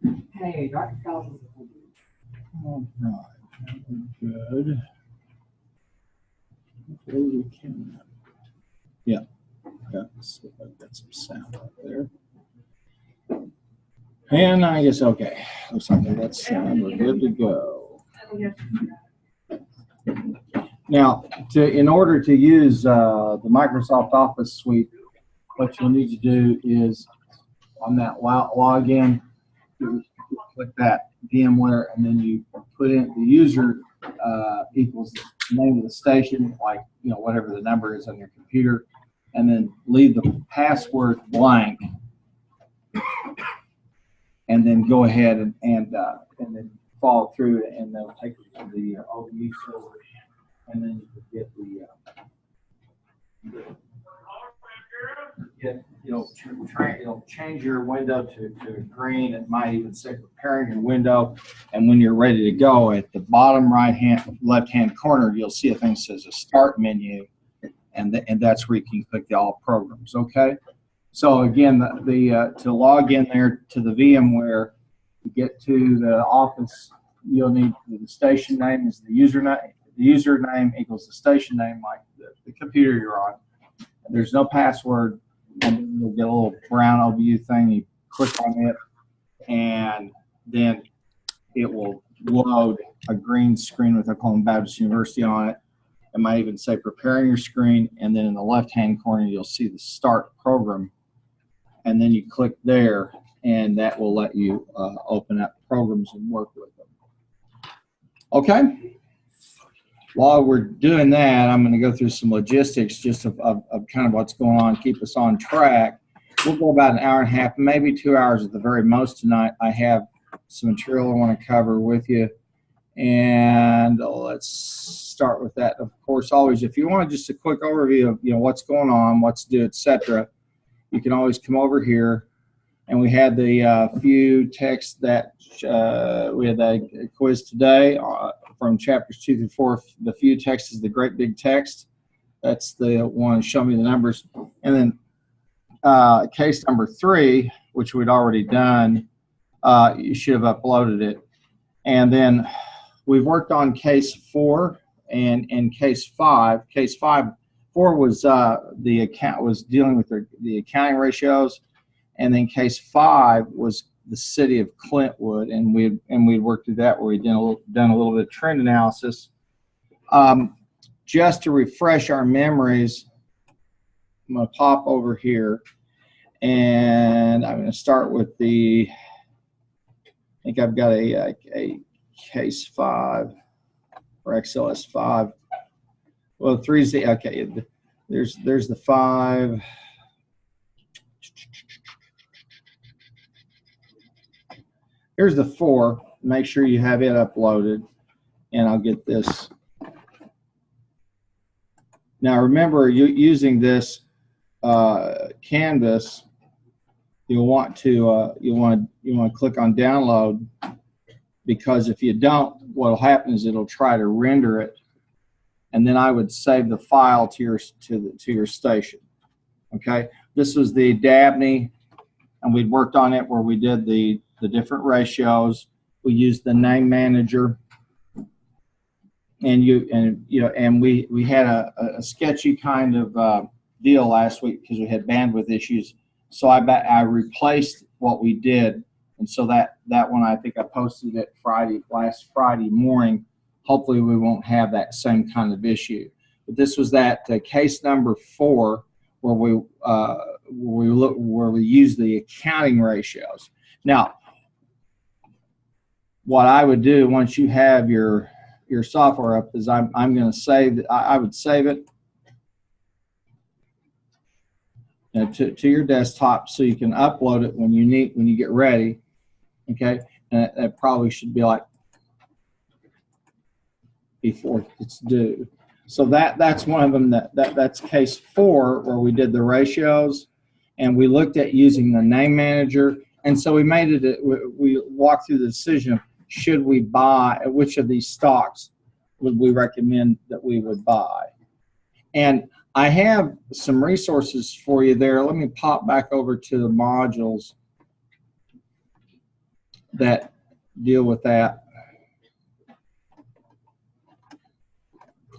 Hey, Dr. Felson's All right, good. Hopefully we can. Yeah, so I've got some sound out there. And I guess, okay, looks like I got sound. We're good to go. Now, in order to use the Microsoft Office suite, what you'll need to do is on that login, you click that VMware, and then you put in the user equals the name of the station, like whatever the number is on your computer, and then leave the password blank, and then go ahead and then follow through, and they'll take you to the OBU server, and then you can get it'll change your window to green. It might even say preparing your window, and when you're ready to go, at the bottom left hand corner, you'll see a thing that says a start menu, and that's where you can click the all programs. Okay. So again, to log in there to the VMware, to get to the Office, you'll need the station name is the username. The username equals the station name, like the computer you're on. There's no password, and then you'll get a little brown OBU thing. You click on it, and then it will load a green screen with Oklahoma Baptist University on it. It might even say preparing your screen, and then in the left-hand corner, you'll see the start program. And then you click there, and that will let you open up programs and work with them. Okay? While we're doing that, I'm going to go through some logistics just of kind of what's going on, keep us on track. We'll go about an hour and a half, maybe 2 hours at the very most tonight. I have some material I want to cover with you. And let's start with that. Of course, always, if you want just a quick overview of what's going on, what's due, etc., you can always come over here. And we had the few texts that we had a quiz today from chapters 2 through 4. The few text is the great big text. That's the one, show me the numbers. And then case number 3, which we'd already done, you should have uploaded it. And then we've worked on case 4 and case 5. Case 4 was the account was dealing with the accounting ratios, and then case 5 was the city of Clintwood, and we worked through that where we done a little bit of trend analysis. Just to refresh our memories, I'm going to pop over here, and I'm going to start with I think I've got a case 5 or XLS 5. Well, 3 is the, okay, there's the 5. Here's the 4. Make sure you have it uploaded, and I'll get this. Now remember, using this canvas, you'll want to click on download, because if you don't, what'll happen is it'll try to render it, and then I would save the file to your station. Okay, this was the Dabney, and we'd worked on it where we did the different ratios. We used the name manager, and we had a sketchy kind of deal last week because we had bandwidth issues. So I replaced what we did, and so that one, I think I posted it last Friday morning. Hopefully we won't have that same kind of issue. But this was that case number 4 where we use the accounting ratios. Now, what I would do once you have your software up is I'm going to save. I would save it to your desktop so you can upload it when you get ready. Okay, and that probably should be like before it's due. So that's one of them. That's case 4 where we did the ratios, and we looked at using the name manager. And so we made it. We walked through the decision of should we buy, which of these stocks would we recommend that we would buy. And I have some resources for you there. Let me pop back over to the modules. that deal with that.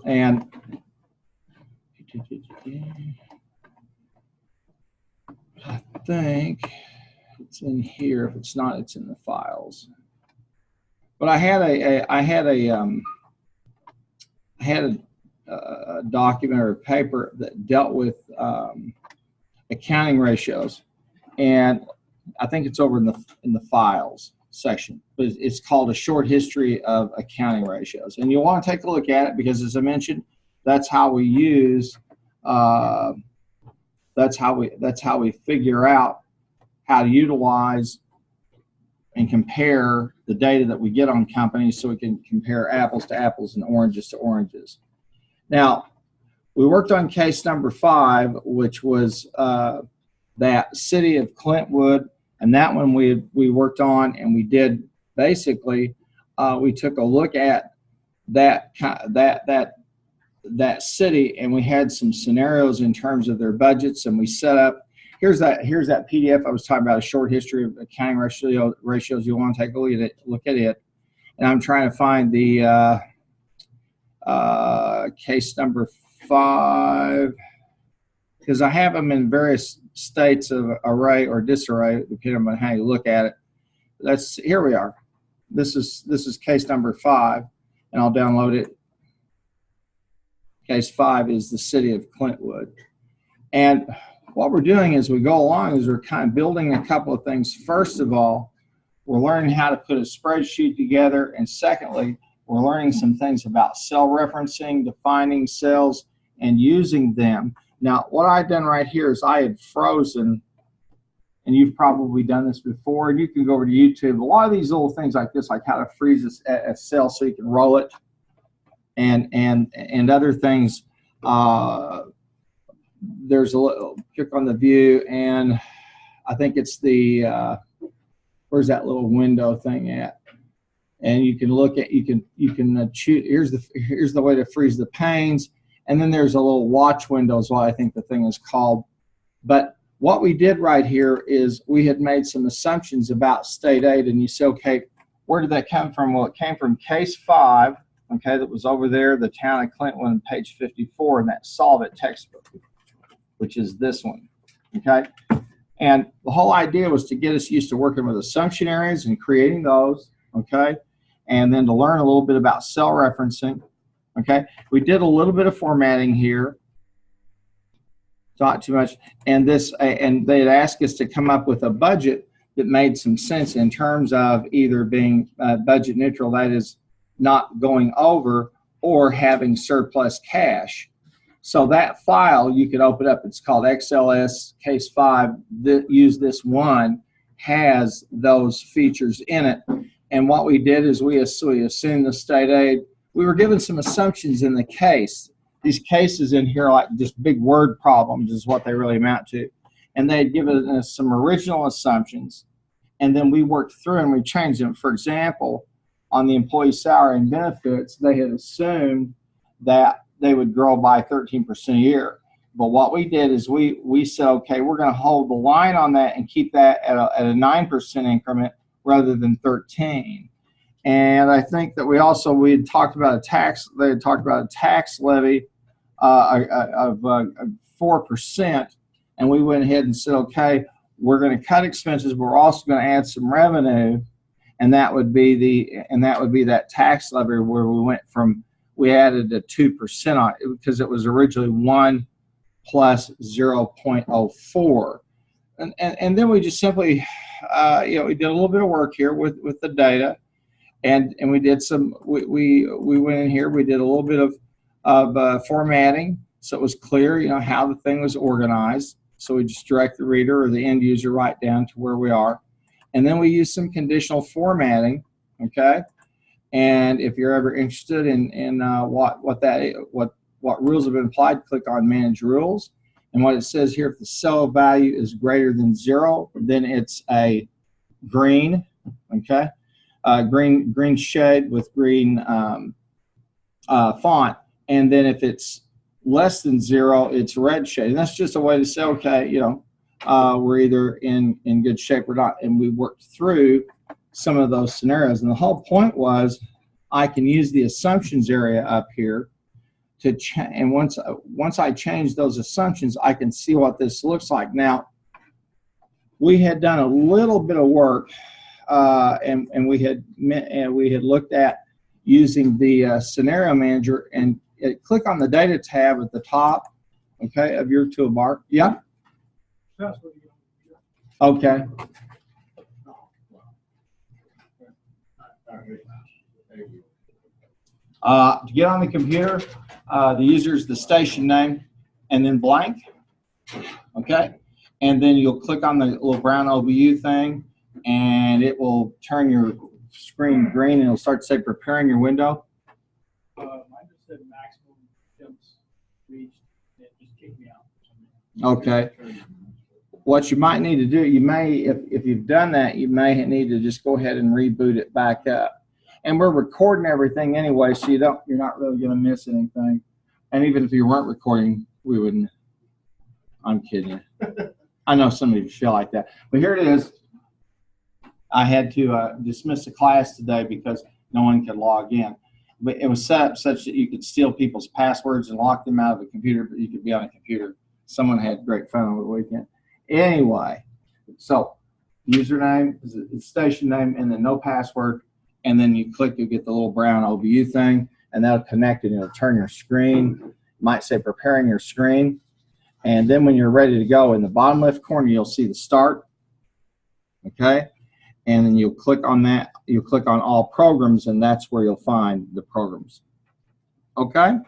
And I think it's in here. If it's not, it's in the files. But I had a document or a paper that dealt with accounting ratios, and I think it's over in the files section. But it's called A Short History of Accounting Ratios, and you'll want to take a look at it because, as I mentioned, that's how we use. That's how we figure out how to utilize and compare the data that we get on companies, so we can compare apples to apples and oranges to oranges. Now, we worked on case number 5, which was that city of Clintwood, and that one we worked on, and we did basically we took a look at that city, and we had some scenarios in terms of their budgets, and we set up. Here's that PDF I was talking about, A Short History of Accounting Ratios. You want to take a look at it, and I'm trying to find the case number 5 because I have them in various states of array or disarray depending on how you look at it. Here we are. This is case number 5, and I'll download it. Case 5 is the city of Clintwood, and what we're doing as we go along is we're kind of building a couple of things. First of all, we're learning how to put a spreadsheet together, and secondly, we're learning some things about cell referencing, defining cells, and using them. Now, what I've done right here is I had frozen, and you've probably done this before, and you can go over to YouTube. A lot of these little things like this, like how to freeze a cell so you can roll it, and other things. There's a little, click on the view, and I think it's the where's that little window thing at? And you can look at, you can choose. Here's the way to freeze the panes, and then there's a little watch window is what I think the thing is called. But what we did right here is we had made some assumptions about state aid, and you say, okay, where did that come from? Well, it came from case 5, okay, that was over there, the town of Clintwood, on page 54 in that Solve It textbook, which is this one, okay? And the whole idea was to get us used to working with assumption areas and creating those, okay? And then to learn a little bit about cell referencing, okay? We did a little bit of formatting here, not too much, and they had asked us to come up with a budget that made some sense in terms of either being budget neutral, that is not going over, or having surplus cash. So that file, you could open up, it's called XLS Case 5, use this one, has those features in it. And what we did is we assumed the state aid. We were given some assumptions in the case. These cases in here are like just big word problems is what they really amount to. And they had given us some original assumptions, and then we worked through and we changed them. For example, on the employee salary and benefits, they had assumed that they would grow by 13% a year. But what we did is we said, okay, we're going to hold the line on that and keep that at a 9% increment rather than 13. And I think that we had talked about a tax. They had talked about a tax levy of 4%, and we went ahead and said, okay, we're going to cut expenses, but we're also going to add some revenue, and that would be that tax levy where we added a 2% on it because it was originally 1 plus 0.04, and then we just simply we did a little bit of work here with the data, and we did some we went in here, we did a little bit of formatting so it was clear how the thing was organized. So we just direct the reader or the end user right down to where we are, and then we use some conditional formatting, okay. And if you're ever interested in what rules have been applied, click on Manage Rules. And what it says here, if the cell value is greater than 0, then it's a green, okay, green shade with green font. And then if it's less than 0, it's red shade. And that's just a way to say, okay, we're either in good shape or not. And we worked through some of those scenarios. And the whole point was I can use the assumptions area up here to and once I change those assumptions, I can see what this looks like. Now, we had done a little bit of work, and we had looked at using the scenario manager, and click on the data tab at the top, okay, of your toolbar. Yeah. Okay. To get on the computer, the user's the station name and then blank, okay? And then you'll click on the little brown OBU thing, and it will turn your screen green, and it'll start to say preparing your window. Mine just said maximum temps reached, and it just kicked me out. Okay. What you might need to do, you may, if you've done that, you may need to just go ahead and reboot it back up. And we're recording everything anyway, so you're not really going to miss anything. And even if you weren't recording, we wouldn't. I'm kidding you. I know some of you feel like that. But here it is. I had to dismiss the class today because no one could log in. But it was set up such that you could steal people's passwords and lock them out of the computer, but you could be on a computer. Someone had great fun over the weekend. Anyway, so username is the station name and then no password. And then you click, you get the little brown OBU thing, and that'll connect it, and it'll turn your screen. It might say preparing your screen. And then when you're ready to go, in the bottom left corner, you'll see the start. Okay? And then you'll click on that. You'll click on all programs, and that's where you'll find the programs. Okay?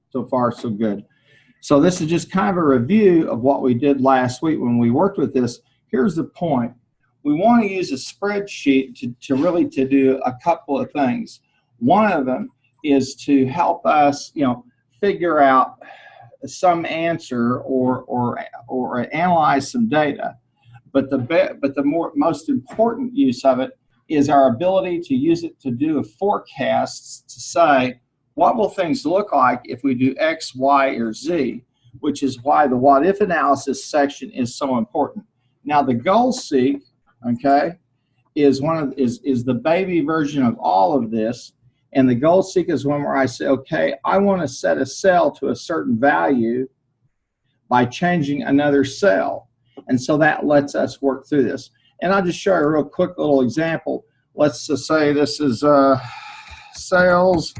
So far, so good. So this is just kind of a review of what we did last week when we worked with this. Here's the point. We want to use a spreadsheet to really do a couple of things. One of them is to help us, figure out some answer or analyze some data. But the most important use of it is our ability to use it to do forecasts to say what will things look like if we do X, Y, or Z, which is why the what if analysis section is so important. Now the goal seek, okay, is the baby version of all of this, and the goal seek is one where I say, okay, I want to set a cell to a certain value by changing another cell, and so that lets us work through this. And I'll just show you a real quick little example. Let's just say this is sales,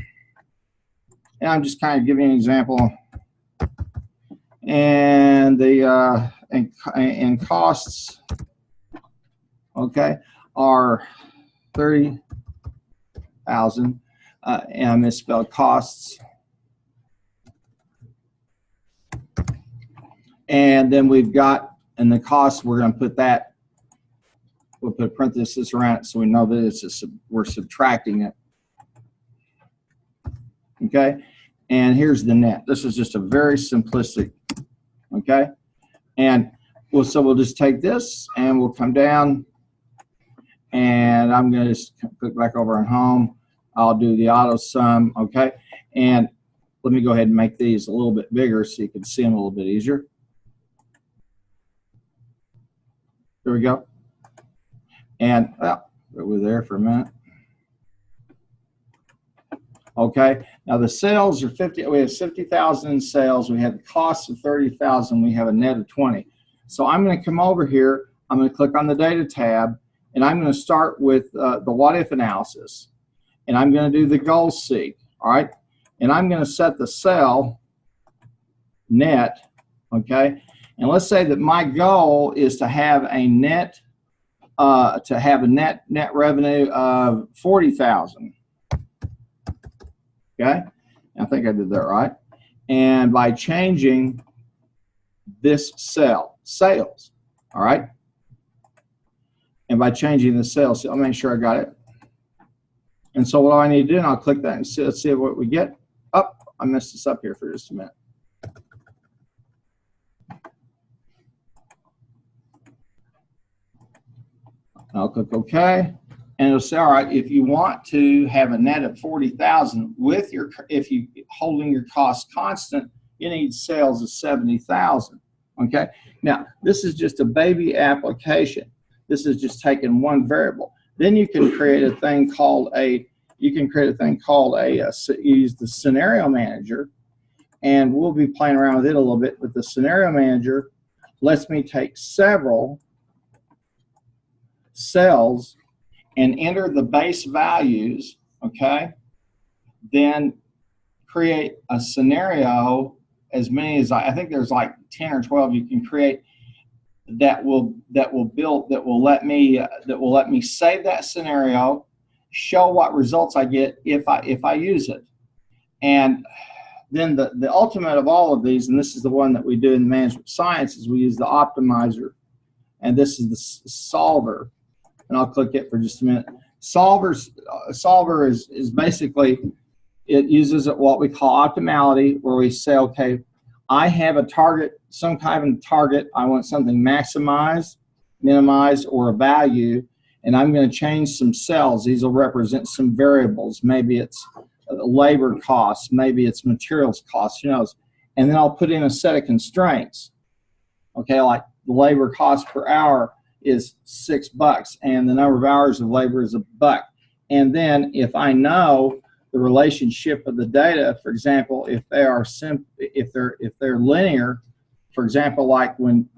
and I'm just kind of giving you an example, and the and costs. Okay, are 30,000, and I misspelled costs. And then we've got, and the cost, we're going to put that, we'll put parentheses around it so we know that we're subtracting it. Okay, and here's the net. This is just a very simplistic, okay? And so we'll just take this and we'll come down. And I'm going to just click back over on home. I'll do the auto sum, okay? And let me go ahead and make these a little bit bigger so you can see them a little bit easier. There we go. And, well, we're there for a minute. Okay, now the sales are 50, we have 50,000 in sales, we have the cost of 30,000, we have a net of 20. So I'm going to come over here, I'm going to click on the data tab, and I'm going to start with the what if analysis. And I'm going to do the goal seek, all right? And I'm going to set the cell net, okay? And let's say that my goal is to have a net net revenue of 40,000. Okay, I think I did that right. And by changing this cell, sales, all right? And by changing the sales, I'll make sure I got it. And so what do I need to do? And I'll click that and see, let's see what we get. Oh, I messed this up here for just a minute. I'll click OK. And it'll say, all right, if you want to have a net of 40,000 with your, if you holding your cost constant, you need sales of 70,000. Okay. Now this is just a baby application. This is just taking one variable. Then you can create a thing called use the scenario manager, and we'll be playing around with it a little bit. But the scenario manager lets me take several cells and enter the base values, okay? Then create a scenario, as many as I think there's like 10 or 12 you can create that will let me save that scenario, show what results I get if I use it. And then the ultimate of all of these, and this is the one that we do in management science, is we use the optimizer, and this is the solver. And I'll click it for just a minute. Solver is basically, it uses what we call optimality, where we say, okay, I have a target, some kind of target. I want something maximized, minimized, or a value, and I'm going to change some cells. These will represent some variables. Maybe it's labor costs, maybe it's materials costs, who knows. And then I'll put in a set of constraints. Okay, like the labor cost per hour is $6, and the number of hours of labor is $1. And then if I know the relationship of the data, for example, if they are if they're linear, for example, like when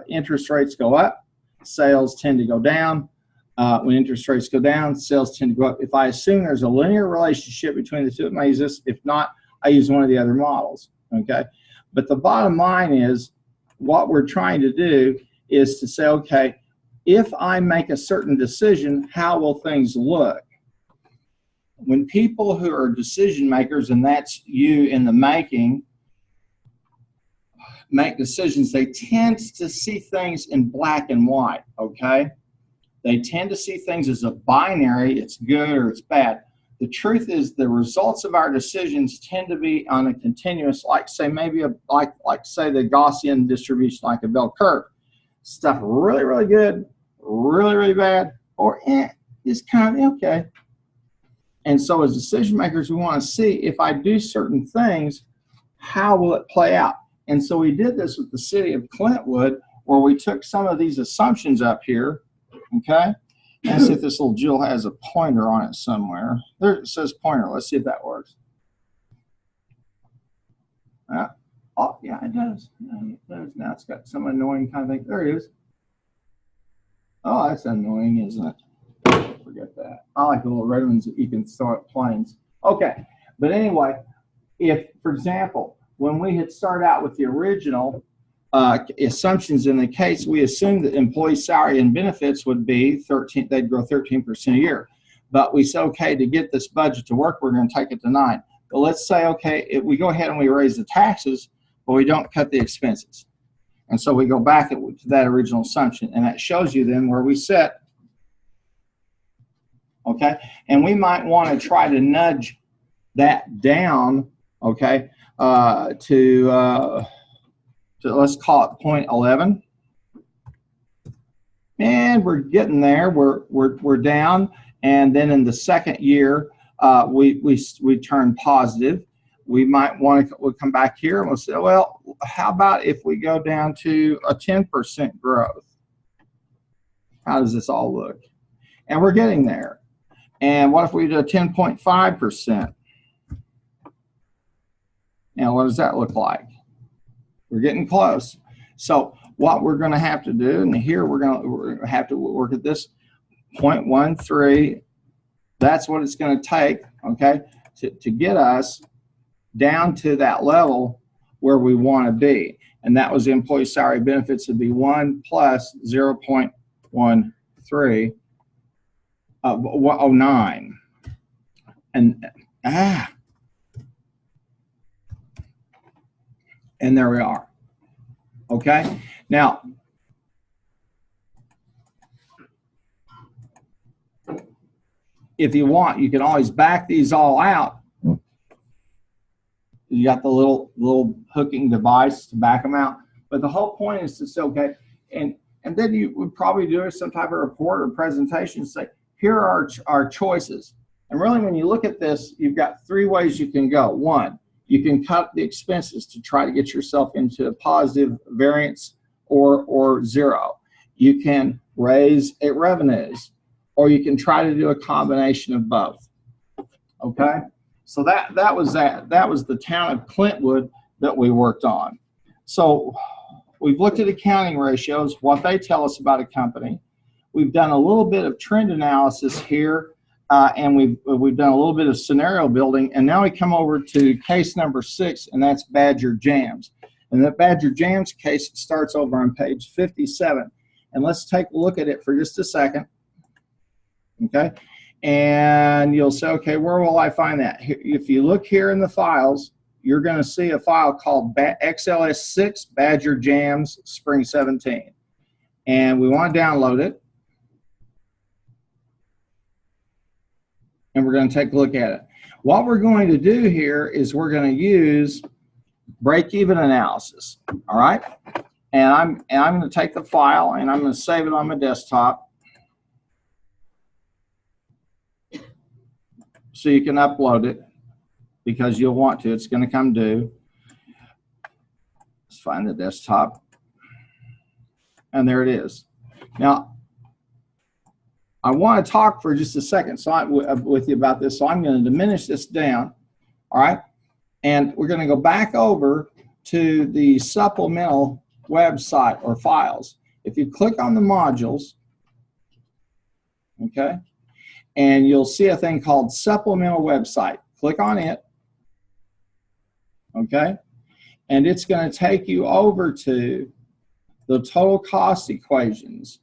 interest rates go up, sales tend to go down. When interest rates go down, sales tend to go up. If I assume there's a linear relationship between the two, I use this. If not, I use one of the other models. Okay, but the bottom line is, what we're trying to do is to say, okay, if I make a certain decision, how will things look? When people who are decision makers, and that's you in the making, make decisions, they tend to see things in black and white, okay? They tend to see things as a binary, it's good or it's bad. The truth is the results of our decisions tend to be on a continuous, like say maybe say the Gaussian distribution, like a bell curve. Stuff really, really good, really, really bad, or it's kind of okay. And so as decision makers, we want to see, if I do certain things, how will it play out? And so we did this with the city of Clintwood, where we took some of these assumptions up here, okay? And see if this little jewel has a pointer on it somewhere. There it says pointer. Let's see if that works. Oh, yeah, it does. It does. Now it's got some annoying kind of thing. There it is. Oh, that's annoying, isn't it? Forget that. I like the little red ones that you can throw at planes. Okay, but anyway, if, for example, when we had started out with the original assumptions in the case, we assumed that employee salary and benefits would be they'd grow 13% a year. But we said, okay, to get this budget to work, we're going to take it to 9. But let's say, okay, if we go ahead and we raise the taxes, but we don't cut the expenses. And so we go back to that original assumption, and that shows you then where we set. Okay, and we might want to try to nudge that down, okay, to let's call it 0.11, and we're getting there. We're down, and then in the second year, we turn positive. We might want to come back here and we'll say, well, how about if we go down to a 10% growth? How does this all look? And we're getting there. And what if we do a 10.5%? Now, what does that look like? We're getting close. So what we're going to have to do, and here we're going to have to work at this 0.13. That's what it's going to take, okay, to get us down to that level where we want to be. And that was the employee salary benefits would be 1 plus 0.13. 09. And there we are. Okay. Now, if you want, you can always back these all out. You got the little hooking device to back them out. But the whole point is to say, okay, and then you would probably do some type of report or presentation and say, here are our choices. And really, when you look at this, you've got 3 ways you can go. 1, you can cut the expenses to try to get yourself into a positive variance or 0. You can raise at revenues, or you can try to do a combination of both. Okay, so that was the town of Clintwood that we worked on. So we've looked at accounting ratios, what they tell us about a company. We've done a little bit of trend analysis here, and we've done a little bit of scenario building, and now we come over to case number 6, and that's Badger Jams. And that Badger Jams case starts over on page 57. And let's take a look at it for just a second. Okay, and you'll say, okay, where will I find that? If you look here in the files, you're going to see a file called XLS6 Badger Jams Spring 17. And we want to download it. And we're going to take a look at it. What we're going to do here is we're going to use break-even analysis. All right? And I'm going to take the file and I'm going to save it on my desktop so you can upload it because you'll want to. It's going to come due. Let's find the desktop. And there it is. Now, I want to talk for just a second with you about this, so I'm going to diminish this down. All right? And we're going to go back over to the supplemental website or files. If you click on the modules, okay, and you'll see a thing called supplemental website. Click on it, okay, and it's going to take you over to the total cost equations.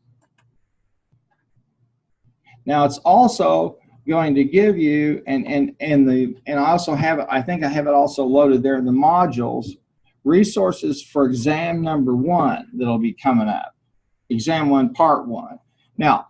Now it's also going to give you, and I also have it, I think I have it also loaded there in the modules, resources for exam number 1 that'll be coming up. Exam 1, part 1. Now,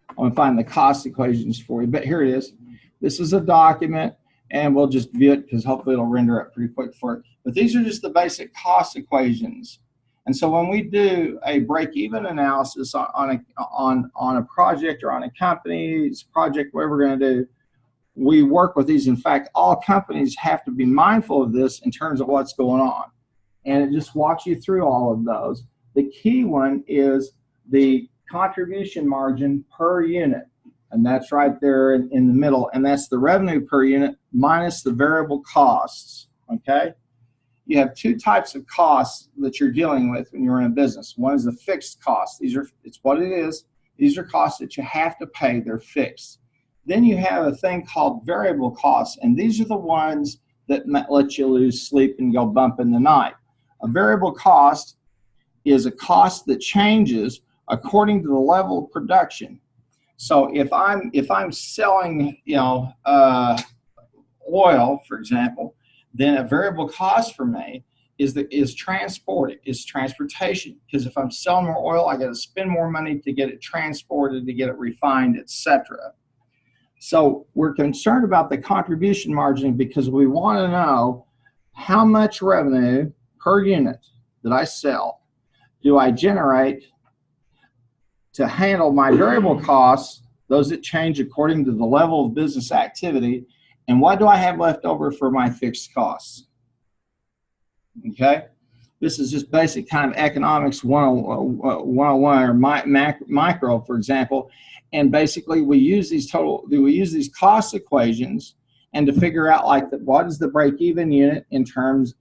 I'm going to find the cost equations for you, but here it is. This is a document, and we'll just view it because hopefully it'll render up pretty quick for it. But these are just the basic cost equations. And so when we do a break-even analysis on a project or on a company's project, whatever we're going to do, we work with these. In fact, all companies have to be mindful of this in terms of what's going on. And it just walks you through all of those. The key one is the contribution margin per unit. And that's right there in the middle. And that's the revenue per unit minus the variable costs. Okay? You have 2 types of costs that you're dealing with when you're in a business. One is the fixed cost. It's what it is. These are costs that you have to pay. They're fixed. Then you have a thing called variable costs, and these are the ones that let you lose sleep and go bump in the night. A variable cost is a cost that changes according to the level of production. So if I'm selling, oil, for example, then a variable cost for me is transportation. Because if I'm selling more oil, I got to spend more money to get it transported, to get it refined, etc. So we're concerned about the contribution margin because we want to know how much revenue per unit that I sell do I generate to handle my variable costs, those that change according to the level of business activity, and what do I have left over for my fixed costs? Okay? This is just basic kind of economics 101 or micro, for example. And basically, we use these cost equations, and to figure out what is the break-even unit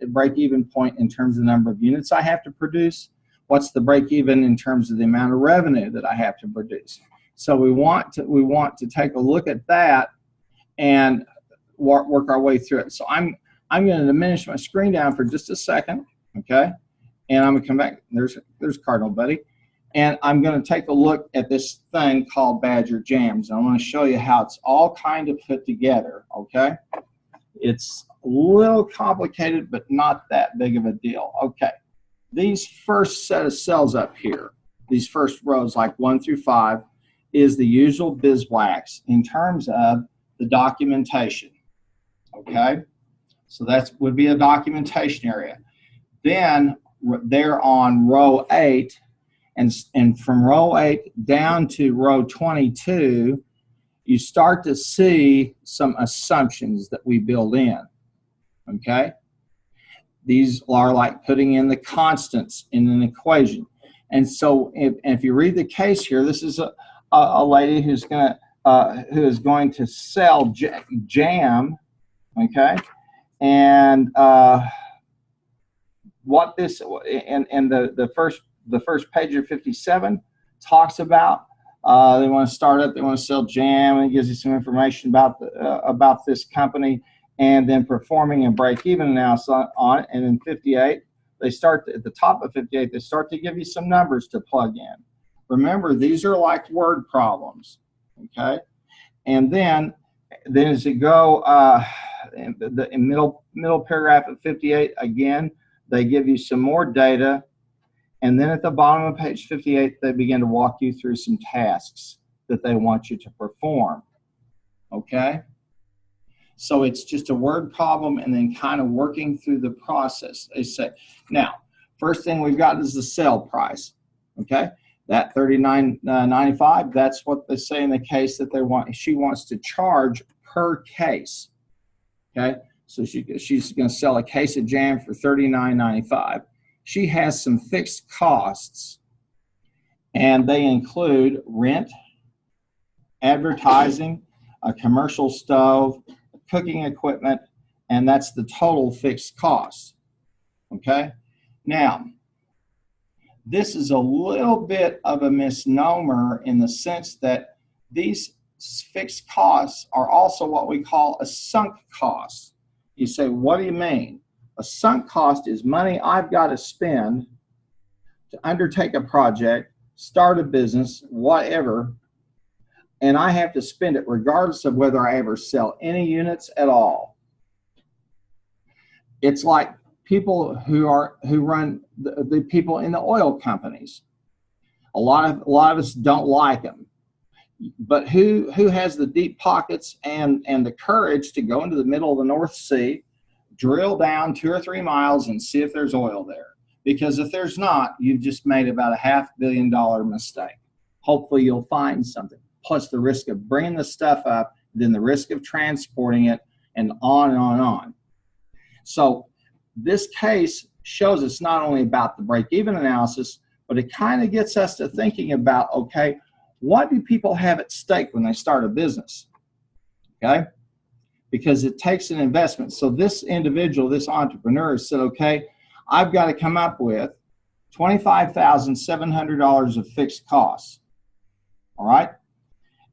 break-even point in terms of the number of units I have to produce. What's the break-even in terms of the amount of revenue that I have to produce? So we want to take a look at that and work our way through it. So I'm going to diminish my screen down for just a second, okay? And I'm going to come back. There's Cardinal Buddy. And I'm going to take a look at this thing called Badger Jams. And I want to show you how it's all kind of put together, okay? It's a little complicated, but not that big of a deal. Okay, these first set of cells up here, these first rows, like 1 through 5, is the usual BISS in terms of the documentation, okay? So that would be a documentation area. Then they're on row 8, and from row 8 down to row 22, you start to see some assumptions that we build in, okay? These are like putting in the constants in an equation. And so if you read the case here, this is a lady who is going to sell jam, okay? And what this and the first page of 57 talks about, they want to start up, they want to sell jam, and it gives you some information about this company, and then performing a break-even analysis on it. And in 58, they start at the top of 58, they start to give you some numbers to plug in. Remember, these are like word problems, okay? And then as you go in the middle paragraph of 58, again, they give you some more data. And then at the bottom of page 58, they begin to walk you through some tasks that they want you to perform, okay? So it's just a word problem and then kind of working through the process. They say, now, first thing we've got is the sale price, okay? That $39.95, that's what they say in the case that she wants to charge per case, okay? So she's going to sell a case of jam for $39.95. She has some fixed costs, and they include rent, advertising, a commercial stove, cooking equipment, and that's the total fixed cost, okay? Now, this is a little bit of a misnomer in the sense that these fixed costs are also what we call a sunk cost. You say, what do you mean? A sunk cost is money I've got to spend to undertake a project, start a business, whatever, and I have to spend it regardless of whether I ever sell any units at all. It's like people who run the people in the oil companies. A lot of us don't like them, but who has the deep pockets and the courage to go into the middle of the North Sea, drill down 2 or 3 miles and see if there's oil there? Because if there's not, you've just made about a $500 million mistake. Hopefully you'll find something. Plus the risk of bringing the stuff up, then the risk of transporting it, and on and on and on. So this case shows us not only about the break-even analysis, but it kind of gets us to thinking about, okay, what do people have at stake when they start a business? Okay? Because it takes an investment. So this individual, this entrepreneur said, okay, I've got to come up with $25,700 of fixed costs. All right?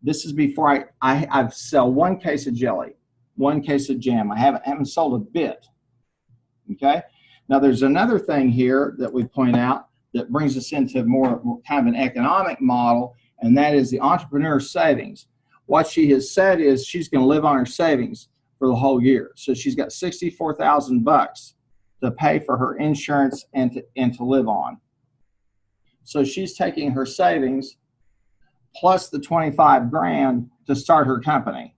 This is before I sell 1 case of jelly, 1 case of jam. I haven't sold a bit. Okay? Now there's another thing here that we point out that brings us into more kind of an economic model, and that is the entrepreneur savings. What she has said is she's going to live on her savings for the whole year. So she's got $64,000 to pay for her insurance and to live on. So she's taking her savings plus the 25 grand to start her company.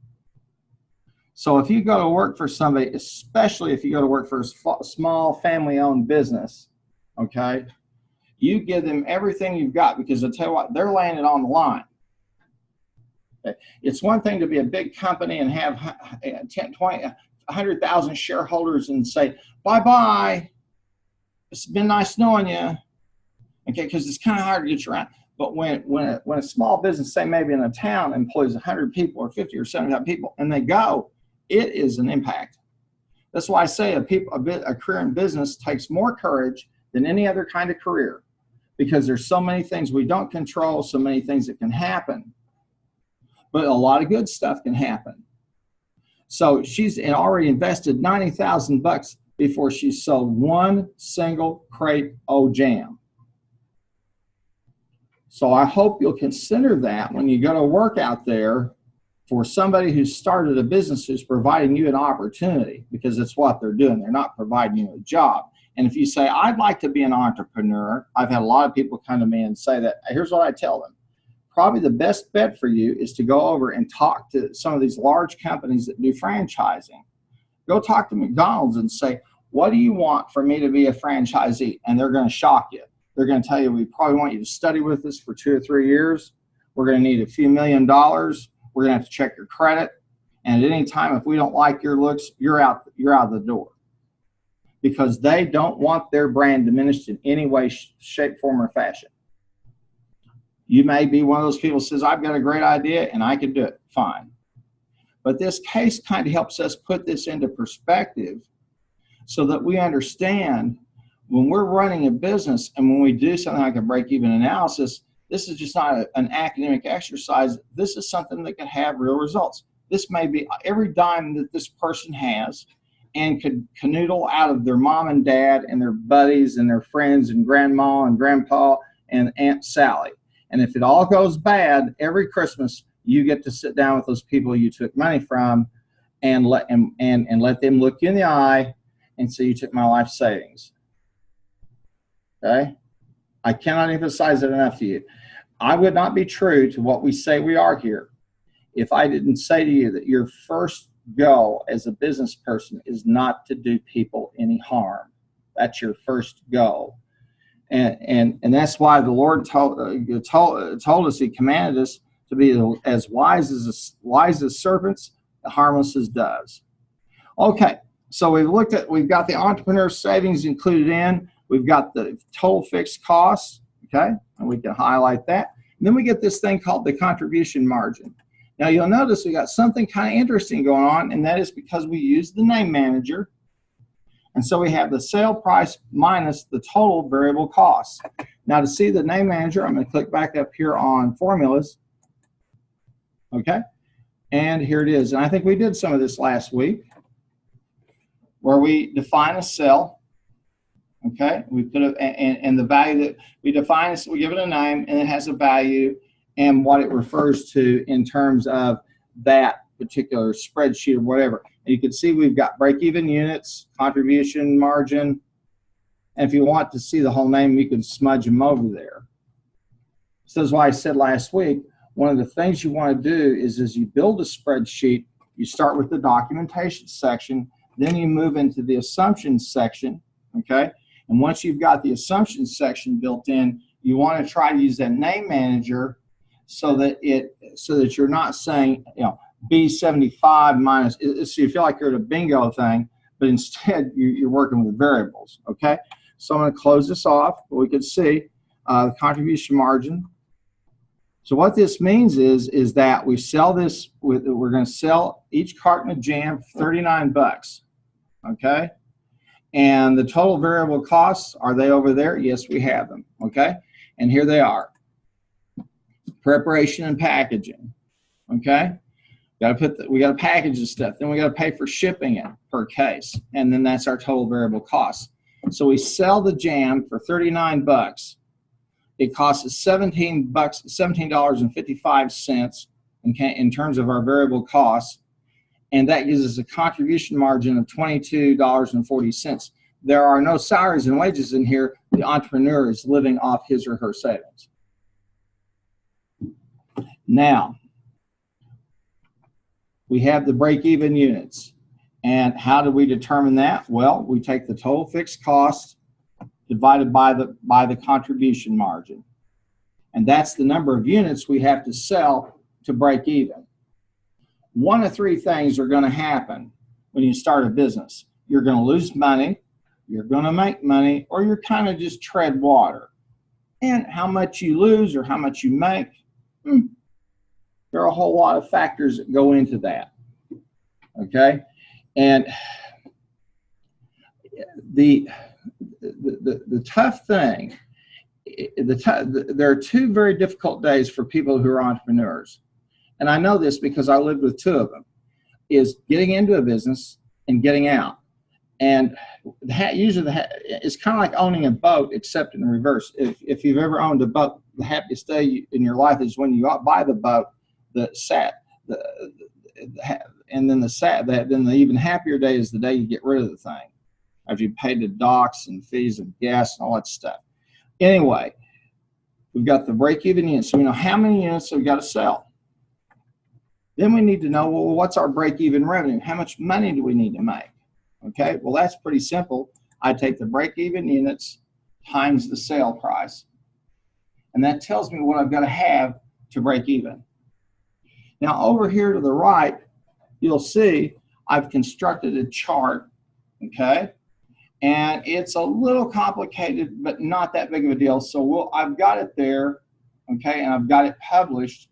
So if you go to work for somebody, especially if you go to work for a small family-owned business, okay, you give them everything you've got, because I'll tell you what, they're laying it on the line. Okay. It's one thing to be a big company and have 10, 20, 100,000 shareholders and say, bye-bye, it's been nice knowing you, okay, because it's kind of hard to get you around. But when a small business, say maybe in a town, employs 100 people or 50 or 75 people, and they go, it is an impact. That's why I say a career in business takes more courage than any other kind of career, because there's so many things we don't control, so many things that can happen. But a lot of good stuff can happen. So she's already invested $90,000 before she sold 1 single crate of jam. So I hope you'll consider that when you go to work out there for somebody who's started a business who's providing you an opportunity, because it's what they're doing. They're not providing you a job. And if you say, I'd like to be an entrepreneur, I've had a lot of people come to me and say that. Here's what I tell them. Probably the best bet for you is to go over and talk to some of these large companies that do franchising. Go talk to McDonald's and say, what do you want for me to be a franchisee? And they're going to shock you. They're going to tell you, we probably want you to study with us for 2 or 3 years. We're going to need a few $1 million. We're going to have to check your credit. And at any time, if we don't like your looks, you're out the door. because they don't want their brand diminished in any way, shape, form, or fashion. You may be one of those people who says, I've got a great idea and I can do it. Fine. But this case kind of helps us put this into perspective so that we understand when we're running a business and when we do something like a break-even analysis, this is just not an academic exercise. This is something that can have real results. This may be every dime that this person has and could canoodle out of their mom and dad and their buddies and their friends and grandma and grandpa and Aunt Sally. And if it all goes bad, every Christmas you get to sit down with those people you took money from and let them look you in the eye and say, you took my life savings. Okay? I cannot emphasize it enough to you. I would not be true to what we say we are here if I didn't say to you that your first goal as a business person is not to do people any harm. That's your first goal. And that's why the Lord told us, He commanded us to be as wise as serpents, harmless as doves. Okay, so we've got the entrepreneur savings included in. We've got the total fixed costs, okay, and we can highlight that. And then we get this thing called the contribution margin. Now you'll notice we got something kind of interesting going on, and that is because we use the name manager. And so we have the sale price minus the total variable costs. Now to see the name manager, I'm going to click back up here on formulas. Okay, and here it is. And I think we did some of this last week where we define a cell. Okay, we put it and the value that we define is, we give it a name and it has a value and what it refers to in terms of that particular spreadsheet or whatever. And you can see we've got break-even units, contribution margin, and if you want to see the whole name, you can smudge them over there. So that's why I said last week, one of the things you want to do is as you build a spreadsheet, you start with the documentation section, then you move into the assumptions section, okay? And once you've got the assumptions section built in, you want to try to use that name manager so that you're not saying, you know, B75 minus, so you feel like you're at a bingo thing, but instead you're working with variables, okay? So I'm going to close this off, but we can see the contribution margin. So what this means is that we sell this, we're going to sell each carton of jam for 39 bucks, okay? And the total variable costs, are they over there? Yes, we have them, okay? And here they are. Preparation and packaging, okay? We got to package the stuff. Then we got to pay for shipping it per case. And then that's our total variable cost. So we sell the jam for 39 bucks. It costs us $17.55 in terms of our variable costs. And that gives us a contribution margin of $22.40. There are no salaries and wages in here. The entrepreneur is living off his or her savings. Now, we have the break-even units. And how do we determine that? Well, we take the total fixed cost divided by the contribution margin. And that's the number of units we have to sell to break even. One of three things are going to happen when you start a business. You're going to lose money, you're going to make money, or you're kind of just tread water. And how much you lose or how much you make, there are a whole lot of factors that go into that. Okay? And the tough thing, there are two very difficult days for people who are entrepreneurs. And I know this because I lived with two of them, is getting into a business and getting out. And usually it's kind of like owning a boat, except in reverse. If you've ever owned a boat, the happiest day in your life is when you buy the boat, then the even happier day is the day you get rid of the thing, after you paid the docks and fees and gas and all that stuff. Anyway, we've got the break-even units, so we know how many units we've got to sell. Then we need to know, well, what's our break-even revenue? How much money do we need to make? Okay, well, that's pretty simple. I take the break-even units times the sale price, and that tells me what I've got to have to break even. Now, over here to the right, you'll see I've constructed a chart, okay? And it's a little complicated, but not that big of a deal. So I've got it there, okay, and I've got it published.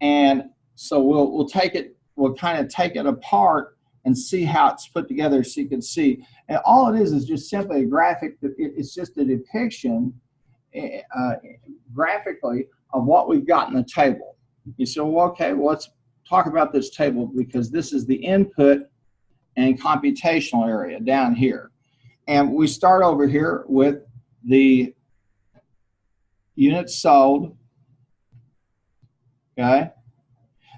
And so we'll take it, we'll kind of take it apart and see how it's put together so you can see. And all it is just simply a graphic. It's just a depiction graphically of what we've got in the table. You say, well, okay, well, let's talk about this table because this is the input and computational area down here. And we start over here with the units sold, okay?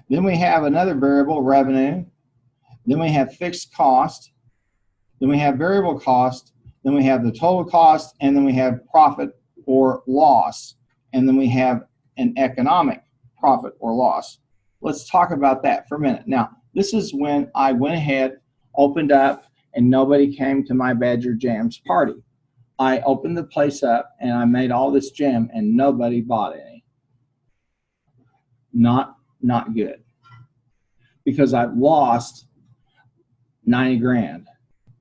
Then we have another variable, revenue. Then we have fixed cost. Then we have variable cost. Then we have the total cost, and then we have profit or loss. And then we have an economic profit or loss. Let's talk about that for a minute. Now, this is when I went ahead, opened up, and nobody came to my Badger Jams party. I opened the place up, and I made all this jam, and nobody bought any. Not good. Because I've lost 90 grand.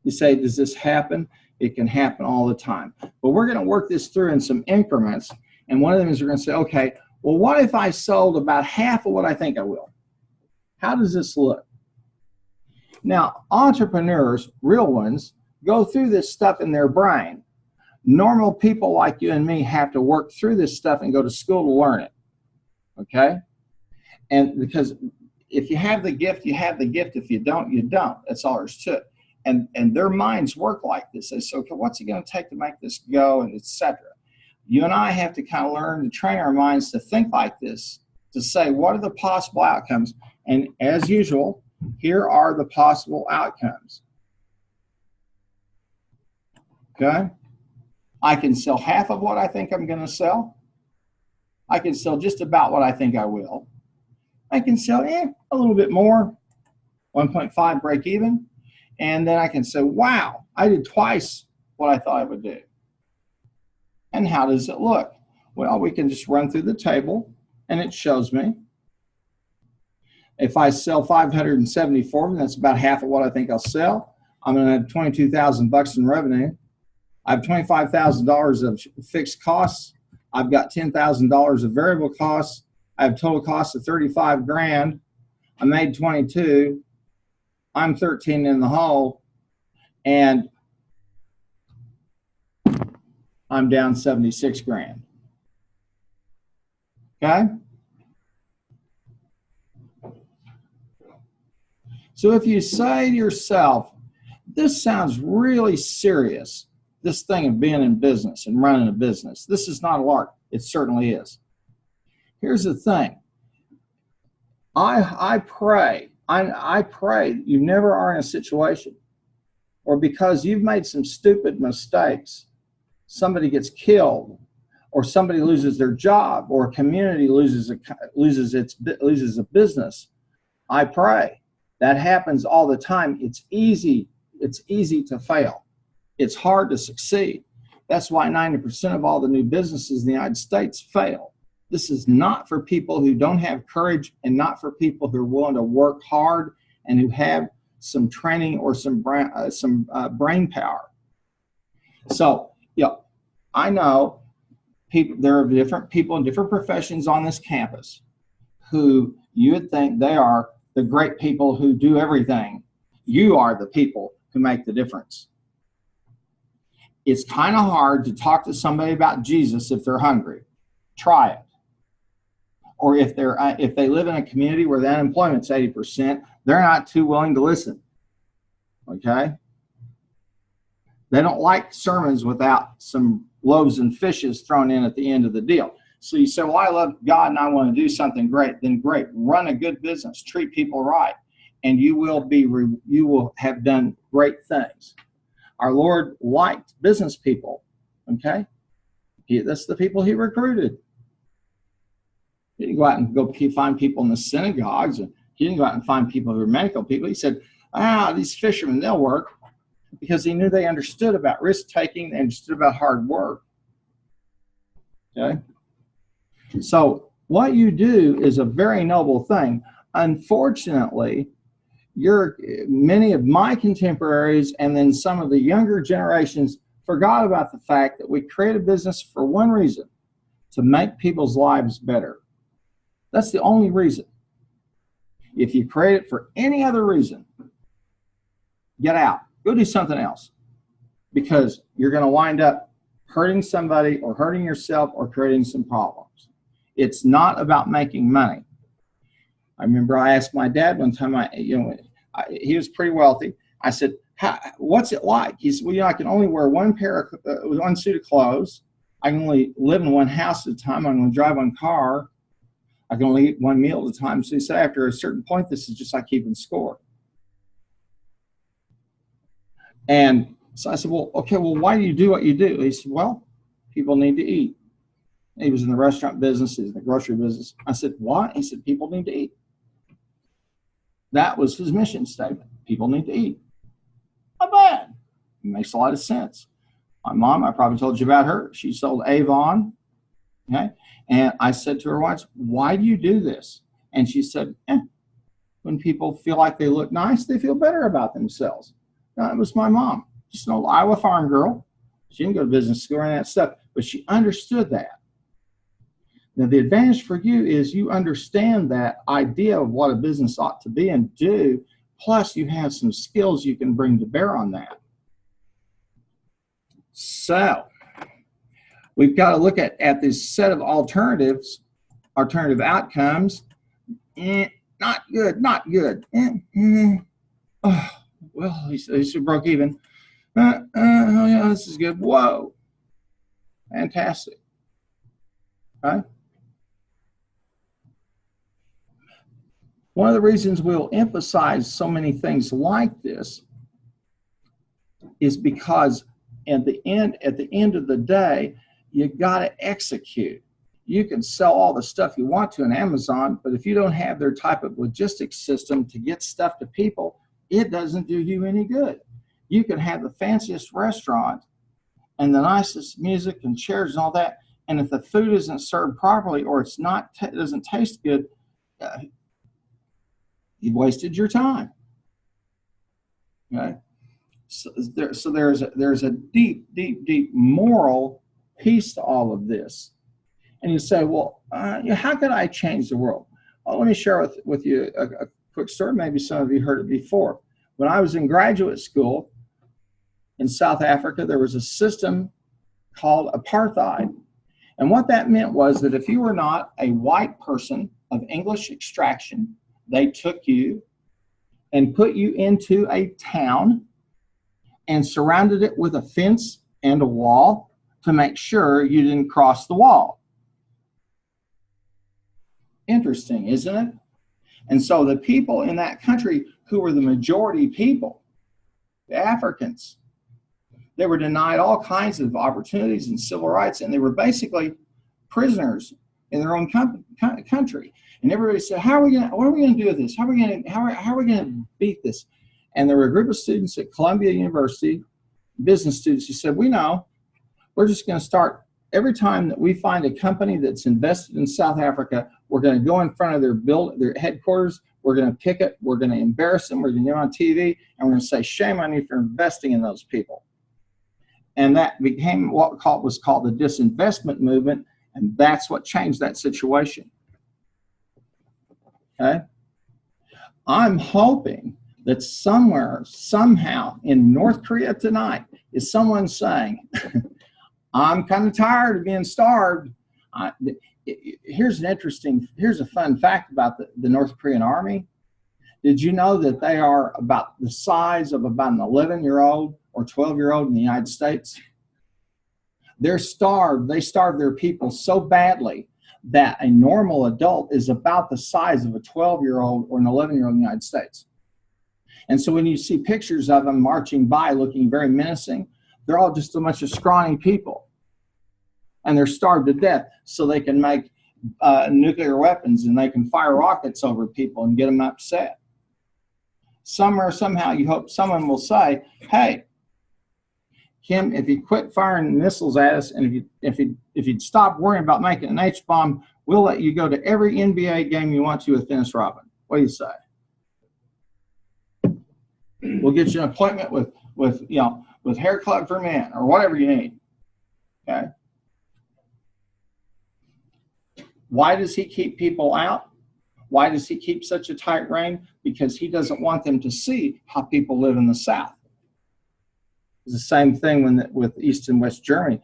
You say, does this happen? It can happen all the time. But we're going to work this through in some increments. And one of them is we're going to say, okay, well, what if I sold about half of what I think I will? How does this look? Now, entrepreneurs, real ones, go through this stuff in their brain. Normal people like you and me have to work through this stuff and go to school to learn it. Okay? And because if you have the gift, you have the gift. If you don't, you don't. That's all there's to it. And their minds work like this. They say, okay, what's it going to take to make this go, and etc. You and I have to kind of learn to train our minds to think like this, to say, what are the possible outcomes? And as usual, here are the possible outcomes. Okay? I can sell half of what I think I'm going to sell. I can sell just about what I think I will. I can sell a little bit more, 1.5 break even. And then I can say, wow, I did twice what I thought I would do. And how does it look? Well, we can just run through the table, and it shows me. If I sell 574 of them, that's about half of what I think I'll sell. I'm going to have 22,000 bucks in revenue. I have $25,000 of fixed costs. I've got $10,000 of variable costs. I have total costs of 35 grand. I made 22. I'm 13 in the hole, and I'm down 76 grand. Okay? So if you say to yourself, this sounds really serious, this thing of being in business and running a business. This is not a lark. It certainly is. Here's the thing. I pray you never are in a situation or because you've made some stupid mistakes, somebody gets killed or somebody loses their job or a community loses a business. I pray. That happens all the time. It's easy to fail. It's hard to succeed. That's why 90% of all the new businesses in the United States fail. This is not for people who don't have courage and not for people who are willing to work hard and who have some training or some brain power. So, I know there are different people in different professions on this campus who you would think they are the great people who do everything. You are the people who make the difference. It's kind of hard to talk to somebody about Jesus if they're hungry. Try it. Or if they live in a community where the unemployment's 80%, they're not too willing to listen. Okay? They don't like sermons without some loaves and fishes thrown in at the end of the deal. So you say, well, I love God and I want to do something great. Then great. Run a good business. Treat people right. And you will have done great things. Our Lord liked business people. Okay? That's the people he recruited. He didn't go out and find people in the synagogues. And he didn't go out and find people who were medical people. He said, these fishermen, they'll work. Because he knew they understood about risk-taking. They understood about hard work. Okay? So what you do is a very noble thing. Unfortunately, many of my contemporaries and then some of the younger generations forgot about the fact that we create a business for one reason: to make people's lives better. That's the only reason. If you create it for any other reason, get out. Go do something else, because you're going to wind up hurting somebody or hurting yourself or creating some problems. It's not about making money. I remember I asked my dad one time, he was pretty wealthy. I said, what's it like? He said, well, I can only wear one suit of clothes. I can only live in one house at a time. I'm going to drive one car. I can only eat one meal at a time. So he said, after a certain point, this is just like keeping score. And so I said, well, okay, well, why do you do what you do? He said, well, people need to eat. He was in the restaurant business. He was in the grocery business. I said, why? He said, people need to eat. That was his mission statement. People need to eat. Not bad. It makes a lot of sense. My mom, I probably told you about her. She sold Avon. Okay. And I said to her once, why do you do this? And she said, when people feel like they look nice, they feel better about themselves. Now, it was my mom. Just an old Iowa farm girl. She didn't go to business school or any of that stuff, but she understood that. Now, the advantage for you is you understand that idea of what a business ought to be and do, plus you have some skills you can bring to bear on that. So we've got to look at this set of alternative outcomes. Not good, not good. Oh, well, he broke even. Oh, yeah, this is good. Whoa. Fantastic. Okay. One of the reasons we'll emphasize so many things like this is because at the end of the day, you got to execute. You can sell all the stuff you want to on Amazon, but if you don't have their type of logistics system to get stuff to people, it doesn't do you any good. You can have the fanciest restaurant and the nicest music and chairs and all that, and if the food isn't served properly or it doesn't taste good, you've wasted your time. Okay, so there's a deep moral piece to all of this, and you say, well, how could I change the world? Well, let me share with you a quick story. Maybe some of you heard it before. When I was in graduate school in South Africa, there was a system called apartheid. And what that meant was that if you were not a white person of English extraction, they took you and put you into a town and surrounded it with a fence and a wall to make sure you didn't cross the wall. Interesting, isn't it? And so the people in that country who were the majority people, the Africans, they were denied all kinds of opportunities and civil rights, and they were basically prisoners in their own country. And everybody said, what are we going to do with this? How are we going to beat this? And there were a group of students at Columbia University, business students, who said, we know, we're just going to start, every time that we find a company that's invested in South Africa, we're going to go in front of their headquarters, we're going to pick it, we're going to embarrass them, we're going to get on TV, and we're going to say, shame on you for investing in those people. And that became what was called the disinvestment movement, and that's what changed that situation. Okay? I'm hoping that somewhere, somehow, in North Korea tonight, is someone saying, I'm kind of tired of being starved. Here's a fun fact about the North Korean army. Did you know that they are about the size of about an 11-year-old or 12-year-old in the United States? They're starved. They starve their people so badly that a normal adult is about the size of a 12-year-old or an 11-year-old in the United States. And so when you see pictures of them marching by looking very menacing, they're all just a bunch of scrawny people. And they're starved to death so they can make nuclear weapons and they can fire rockets over people and get them upset. Somewhere, somehow, you hope someone will say, hey, Kim, if you quit firing missiles at us and if you'd stop worrying about making an H-bomb, we'll let you go to every NBA game you want to with Dennis Rodman. What do you say? We'll get you an appointment with Hair Club for Men or whatever you need. Okay. Why does he keep people out? Why does he keep such a tight rein? Because he doesn't want them to see how people live in the South. It's the same thing with East and West Germany.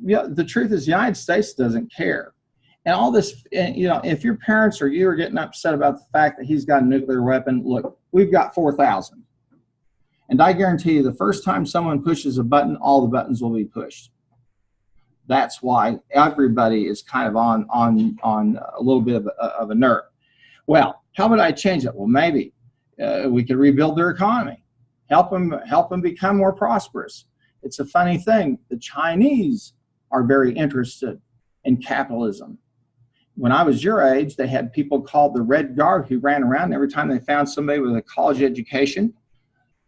The truth is the United States doesn't care. And all this, if your parents or you are getting upset about the fact that he's got a nuclear weapon, look, we've got 4,000. And I guarantee you the first time someone pushes a button, all the buttons will be pushed. That's why everybody is kind of on a little bit of a nerve. Well, how would I change it? Well, maybe we could rebuild their economy, help them become more prosperous. It's a funny thing. The Chinese are very interested in capitalism. When I was your age, they had people called the Red Guard who ran around. And every time they found somebody with a college education,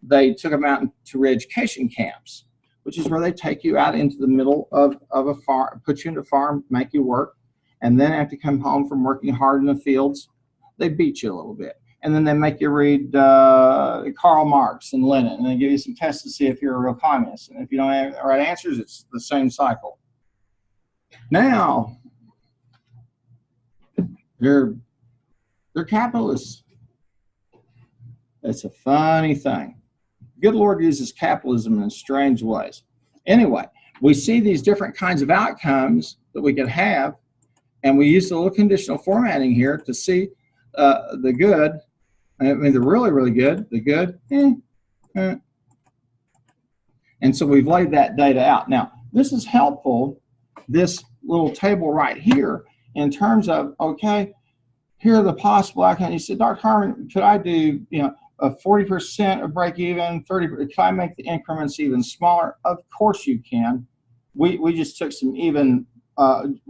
they took them out to re-education camps, which is where they take you out into the middle of a farm, put you into a farm, make you work, and then after you come home from working hard in the fields, they beat you a little bit. And then they make you read Karl Marx and Lenin, and they give you some tests to see if you're a real communist. And if you don't have the right answers, it's the same cycle. Now, they're capitalists. It's a funny thing. Good Lord uses capitalism in strange ways. Anyway, we see these different kinds of outcomes that we could have, and we use a little conditional formatting here to see the good. I mean, the really, really good, the good, And so we've laid that data out. Now, this is helpful, this little table right here, in terms of, okay, here are the possible outcomes. You said, Dr. Harmon, could I do, a 40% of break even, 30%? Can I make the increments even smaller? Of course you can. We just took some even, kind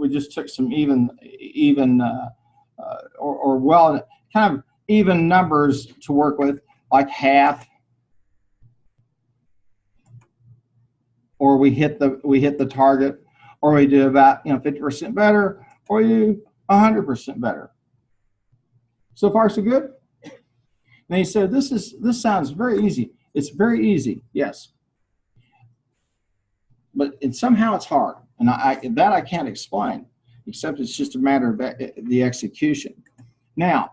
of even numbers to work with, like half, or we hit the target, or we do about 50% better, or you do 100% better. So far, so good. And he said, this sounds very easy. It's very easy, yes. But somehow it's hard. And I can't explain, except it's just a matter of the execution. Now,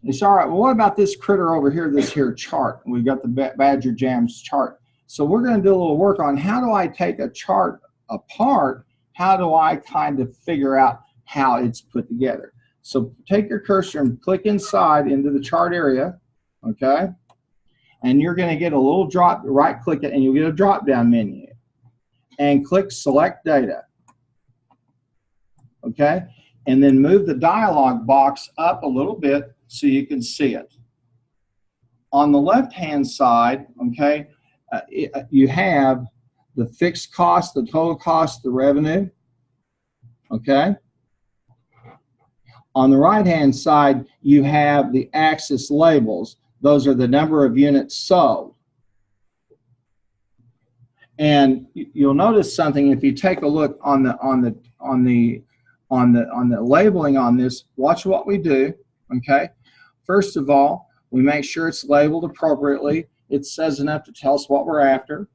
it's all right, well, what about this critter over here, this here chart? We've got the Badger Jams chart. So we're going to do a little work on how do I take a chart apart? How do I kind of figure out how it's put together? So take your cursor and click inside into the chart area. Okay, and you're going to get a little drop, right click it, and you'll get a drop down menu and click select data. Okay, and then move the dialog box up a little bit so you can see it. On the left hand side, okay, you have the fixed cost, the total cost, the revenue. Okay. On the right hand side, you have the axis labels. Those are the number of units sold. And you'll notice something if you take a look on the labeling on this. Watch what we do. Okay. First of all, we make sure it's labeled appropriately. It says enough to tell us what we're after.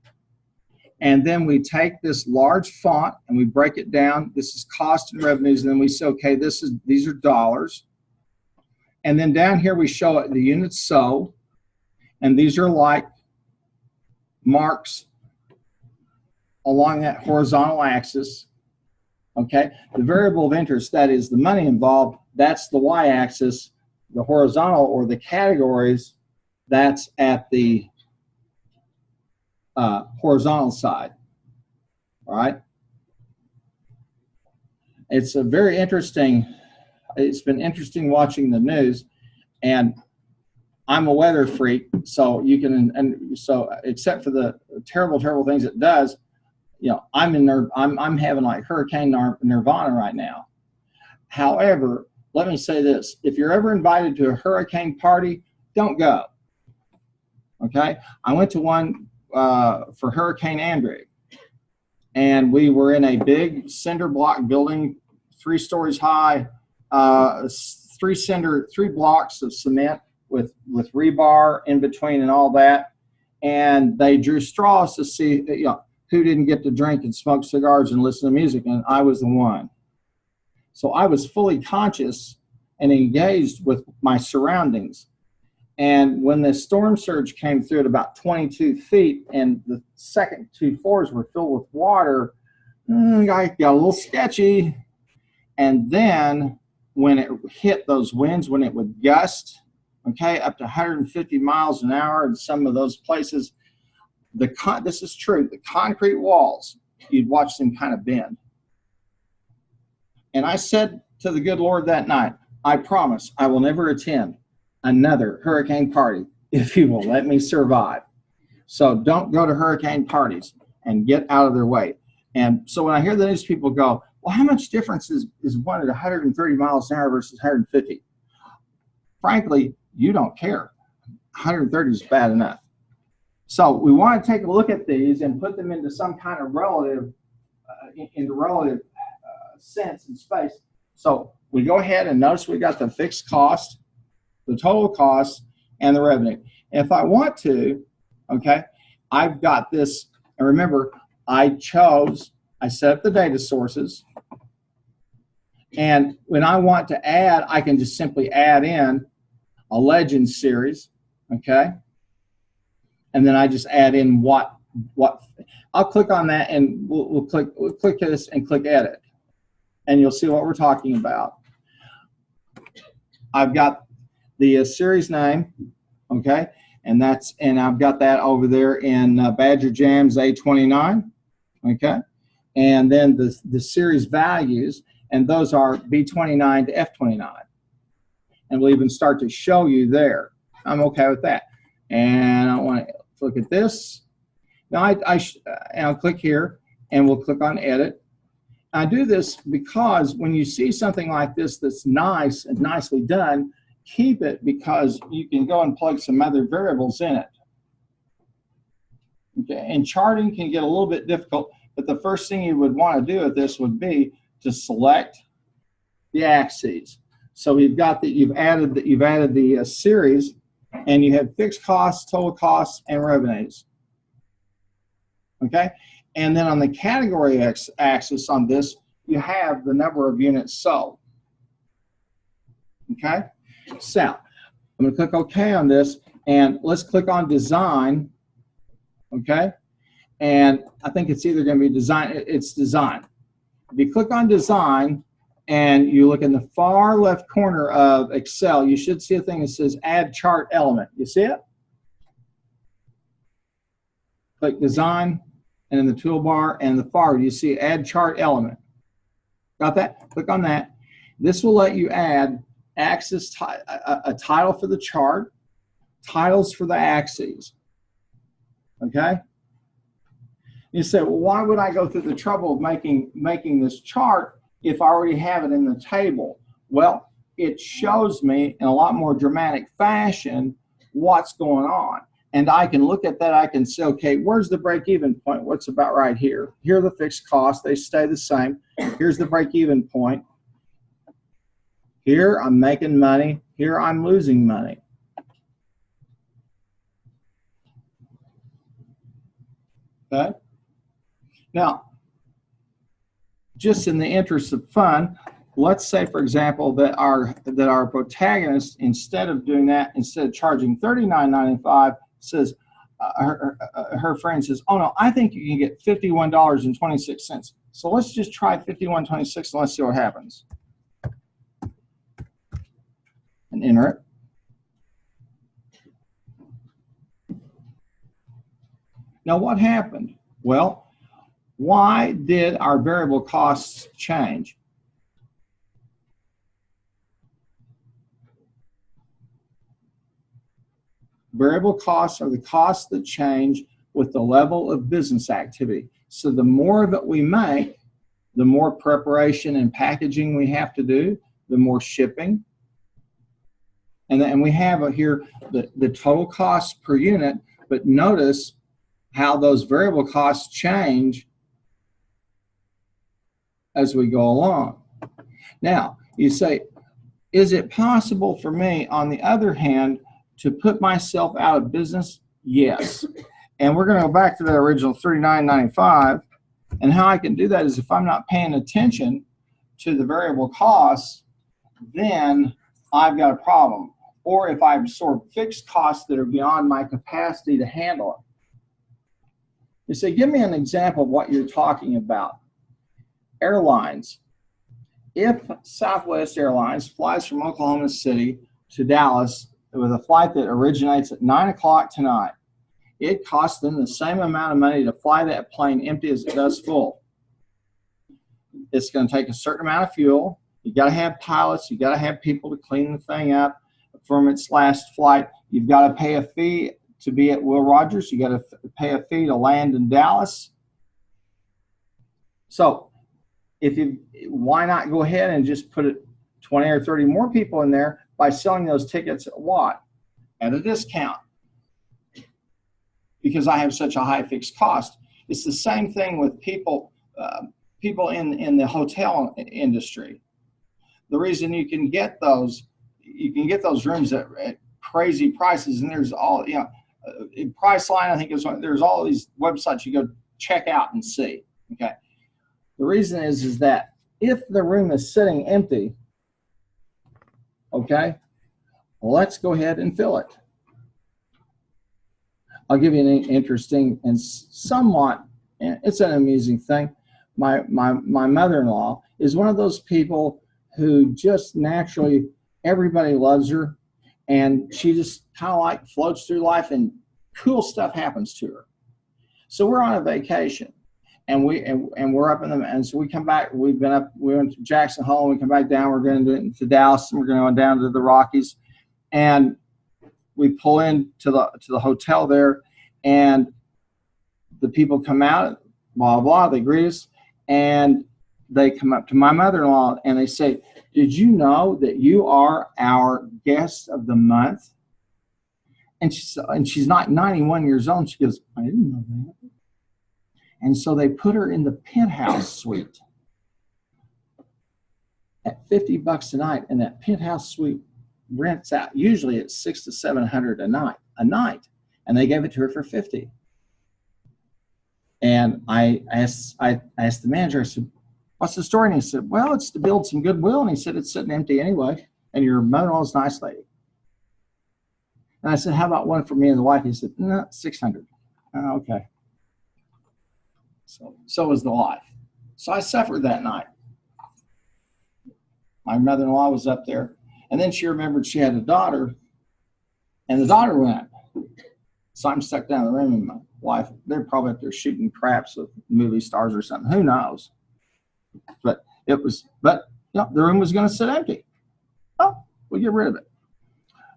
And then we take this large font and we break it down. This is cost and revenues. And then we say, okay, these are dollars. And then down here we show it the units sold, and these are like marks along that horizontal axis. Okay, the variable of interest, that is the money involved, that's the y-axis. The horizontal, or the categories, that's at the horizontal side. All right. It's a very interesting. It's been interesting watching the news, and I'm a weather freak, so you can, and so except for the terrible things it does, I'm having like hurricane nirvana right now. However, let me say this: if you're ever invited to a hurricane party, don't go. Okay, I went to one for Hurricane Andrew, and we were in a big cinder block building, 3 stories high. 3 blocks of cement with rebar in between and all that. And they drew straws to see, you know, who didn't get to drink and smoke cigars and listen to music, and I was the one. So I was fully conscious and engaged with my surroundings. And when the storm surge came through at about 22 feet and the second 2 floors were filled with water, I got a little sketchy. And then when it hit those winds, when it would gust, okay, up to 150 miles an hour in some of those places, this is true, the concrete walls, you'd watch them kind of bend. And I said to the good Lord that night, I promise I will never attend another hurricane party if you will let me survive. So don't go to hurricane parties and get out of their way. And so when I hear the news people go, well, how much difference is one at 130 miles an hour versus 150? Frankly, you don't care. 130 is bad enough. So we want to take a look at these and put them into some kind of relative sense and space. So we go ahead and notice we got the fixed cost, the total cost, and the revenue. If I want to, okay, I've got this, and remember, I set up the data sources, and when I want to add, I can just simply add in a legend series, okay, and then I just add in what I'll click on that, and we'll click this and click edit, and you'll see what we're talking about. I've got the series name, okay, and I've got that over there in Badger Jams A29, okay, and then the series values, and those are B29 to F29, and we'll even start to show you there. I'm okay with that, and I want to look at this. Now I'll click here, and we'll click on edit. I do this because when you see something like this that's nice and nicely done, keep it, because you can go and plug some other variables in it. Okay, and charting can get a little bit difficult, but the first thing you would want to do with this would be to select the axes. So you've added the series, and you have fixed costs, total costs, and revenues. Okay, and then on the category axis on this, you have the number of units sold. Okay, so I'm going to click OK on this, and let's click on design. Okay, and I think it's either going to be design. It's design. If you click on design and you look in the far left corner of Excel, you should see a thing that says add chart element. You see it? Click design, and in the toolbar and the forward, you see add chart element. Got that? Click on that. This will let you add axis, a title for the chart, titles for the axes. Okay? You say, well, why would I go through the trouble of making this chart if I already have it in the table? Well, it shows me in a lot more dramatic fashion what's going on. And I can look at that, I can say, okay, where's the break-even point? What's about right here? Here are the fixed costs, they stay the same. Here's the break-even point. Here I'm making money, here I'm losing money. Okay? Now, just in the interest of fun, let's say, for example, that our protagonist, instead of doing that, instead of charging $39.95, says, her friend says, oh no, I think you can get $51.26. So let's just try $51.26 and let's see what happens. And enter it. Now what happened? Well, why did our variable costs change? Variable costs are the costs that change with the level of business activity. So the more that we make, the more preparation and packaging we have to do, the more shipping. And we have here the total cost per unit, but notice how those variable costs change as we go along. Now, you say, is it possible for me, on the other hand, to put myself out of business? Yes. And we're going to go back to that original $39.95. And how I can do that is if I'm not paying attention to the variable costs, then I've got a problem. Or if I absorb fixed costs that are beyond my capacity to handle it. You say, give me an example of what you're talking about. Airlines. If Southwest Airlines flies from Oklahoma City to Dallas with a flight that originates at 9 o'clock tonight, it costs them the same amount of money to fly that plane empty as it does full. It's going to take a certain amount of fuel. You got to have pilots. You got to have people to clean the thing up from its last flight. You've got to pay a fee to be at Will Rogers. You got to pay a fee to land in Dallas. So why not go ahead and just put 20 or 30 more people in there by selling those tickets at what? At a discount. Because I have such a high fixed cost. It's the same thing with people in the hotel industry. The reason you can get those rooms at crazy prices, and there's all, in Priceline, I think there's all these websites you go check out and see. Okay, the reason is that if the room is sitting empty, okay, well, let's go ahead and fill it. I'll give you an interesting and somewhat, it's an amusing thing. My mother-in-law is one of those people who just naturally, everybody loves her, and she just kind of like floats through life and cool stuff happens to her. So we're on a vacation, and we're up in the, and so we come back, we went to Jackson Hole, and we come back down, we're going to Dallas, and we're going to go down to the Rockies, and we pull into the hotel there, and the people come out, blah, blah, they greet us, and they come up to my mother-in-law and they say, did you know that you are our guest of the month? And she's not 91 years old. She goes, I didn't know that. And so they put her in the penthouse suite at $50 a night, and that penthouse suite rents out usually at $600 to $700 a night, and they gave it to her for $50. And I asked the manager, I said, what's the story? And he said, well, it's to build some goodwill. And he said, it's sitting empty anyway, and your mother-in-law's a nice lady. And I said, how about one for me and the wife? He said, no, $600. Oh, okay. So was the life. So I suffered that night. My mother-in-law was up there, and then she remembered she had a daughter, and the daughter went. So I'm stuck down in the room, and my wife, they're probably up there shooting craps with movie stars or something. Who knows? But the room was going to sit empty. Oh, we'll get rid of it.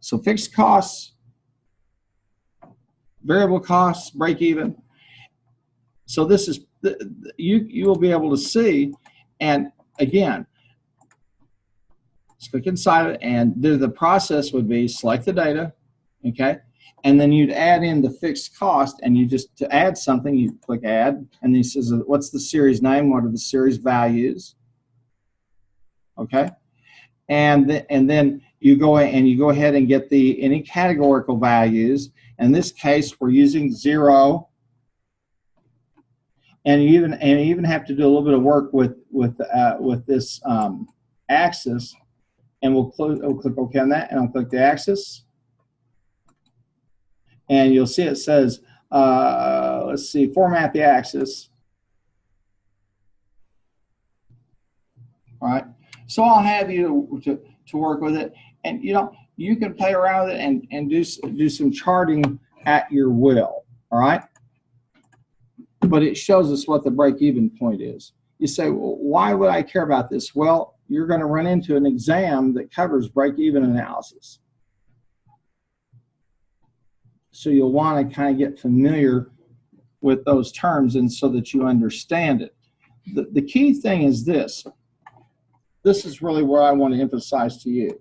So fixed costs, variable costs, break even. So this is, you will be able to see, and again, let's click inside it, and the process would be select the data, okay, and then you'd add in the fixed cost, and you just, to add something, you click add, and he says, what's the series name, what are the series values, okay, and then you go ahead and get any categorical values. In this case, we're using 0, and you even have to do a little bit of work with this axis, and we'll click OK on that, and I'll click the axis, and you'll see it says, let's see, format the axis. All right, so I'll have you to work with it, and you can play around with it and do some charting at your will. All right, but it shows us what the break-even point is. You say, well, why would I care about this? Well, you're going to run into an exam that covers break-even analysis. So you'll want to kind of get familiar with those terms, and so that you understand it. The key thing is this. This is really where I want to emphasize to you,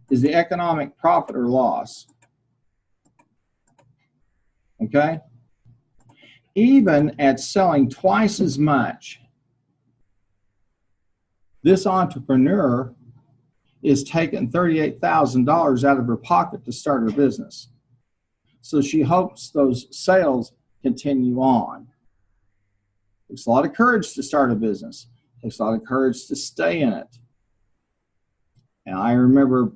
is the economic profit or loss. Okay? Even at selling twice as much, this entrepreneur is taking $38,000 out of her pocket to start her business. So she hopes those sales continue on. It takes a lot of courage to start a business. It takes a lot of courage to stay in it. And I remember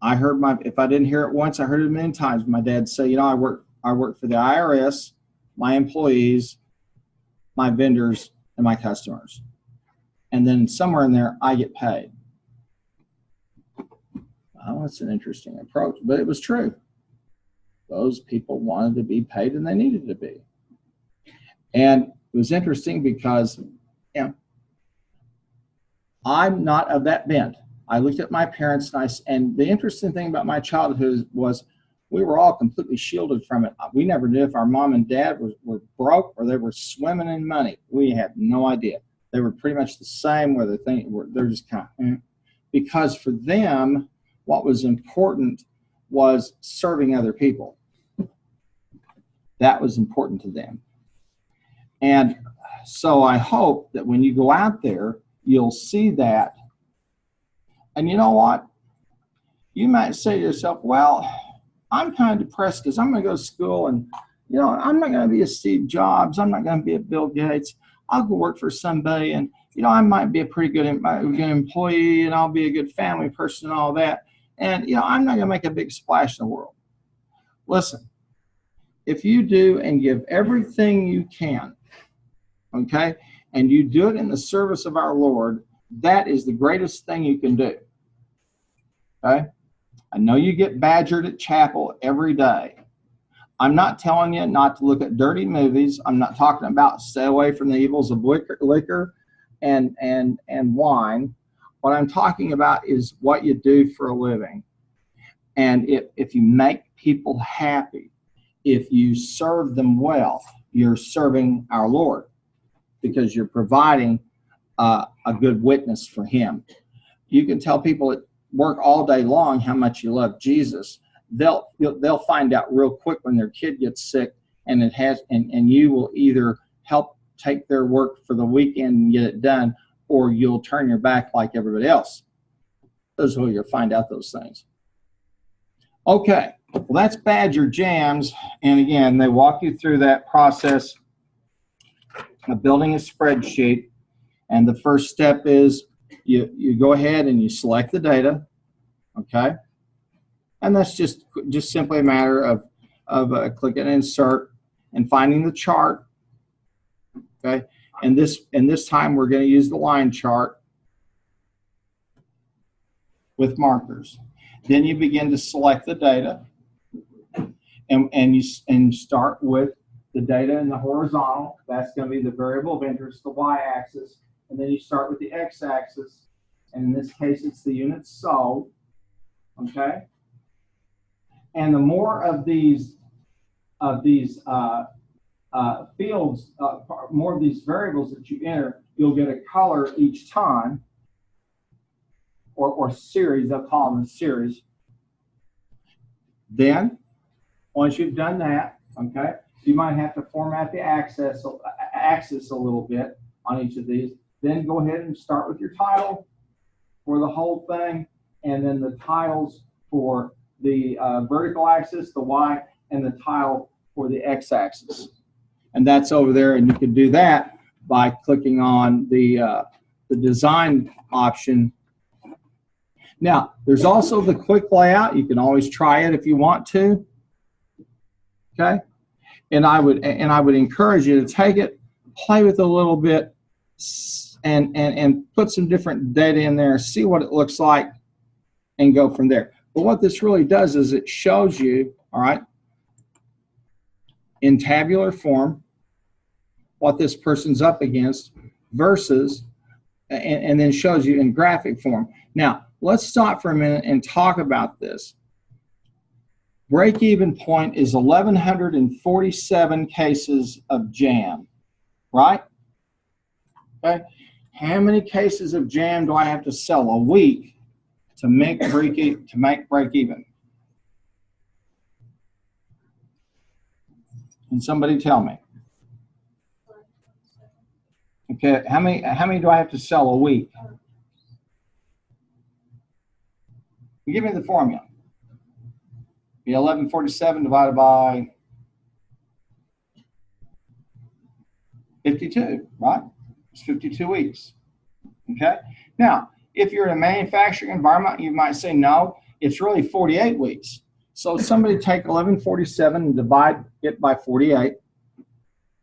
if I didn't hear it once, I heard it many times. My dad say, I work for the IRS, my employees, my vendors, and my customers. And then somewhere in there, I get paid. Oh, that's an interesting approach, but it was true. Those people wanted to be paid and they needed to be. And it was interesting because I'm not of that bent. I looked at my parents and the interesting thing about my childhood was we were all completely shielded from it. We never knew if our mom and dad were broke or they were swimming in money. We had no idea. They were pretty much the same where they're just kind of, because for them, what was important was serving other people. That was important to them. And so I hope that when you go out there, you'll see that. And you know what? You might say to yourself, well, I'm kind of depressed because I'm going to go to school and, I'm not going to be a Steve Jobs. I'm not going to be a Bill Gates. I'll go work for somebody and, I might be a pretty good employee and I'll be a good family person and all that. And, I'm not going to make a big splash in the world. Listen, if you do and give everything you can, okay, and you do it in the service of our Lord, that is the greatest thing you can do. Okay? I know you get badgered at chapel every day. I'm not telling you not to look at dirty movies. I'm not talking about stay away from the evils of liquor and wine. What I'm talking about is what you do for a living. And if you make people happy, if you serve them well, you're serving our Lord because you're providing a good witness for Him. You can tell people at work all day long how much you love Jesus. They'll find out real quick when their kid gets sick, and you will either help take their work for the weekend and get it done, or you'll turn your back like everybody else. Those are where you'll find out those things. Okay, well, that's Badger Jams. And again, they walk you through that process of building a spreadsheet. And the first step is you go ahead and you select the data, okay? And that's just simply a matter of clicking insert and finding the chart, okay? And this time we're going to use the line chart with markers. Then you begin to select the data, and you start with the data in the horizontal. That's going to be the variable of interest, the y-axis, and then you start with the x-axis, and in this case it's the units sold, okay? And the more of these fields, more of these variables that you enter, you'll get a color each time, or series. They'll call them a series. Then, once you've done that, okay, you might have to format the axis a little bit on each of these. Then go ahead and start with your title for the whole thing, and then the titles for the vertical axis, the Y, and the tile for the x-axis. And that's over there, and you can do that by clicking on the design option. Now, there's also the quick layout. You can always try it if you want to. Okay? And I would encourage you to take it, play with it a little bit, and put some different data in there, see what it looks like, and go from there. But what this really does is it shows you, all right, in tabular form, what this person's up against versus, and then shows you in graphic form. Now, let's stop for a minute and talk about this. Break-even point is 1,147 cases of jam, right? Okay. How many cases of jam do I have to sell a week to make break-even? Can somebody tell me? Okay, how many do I have to sell a week? Give me the formula. Be 1147 divided by 52, right? It's 52 weeks. Okay. Now, if you're in a manufacturing environment, you might say, no, it's really 48 weeks. So somebody take 1147 and divide it by 48,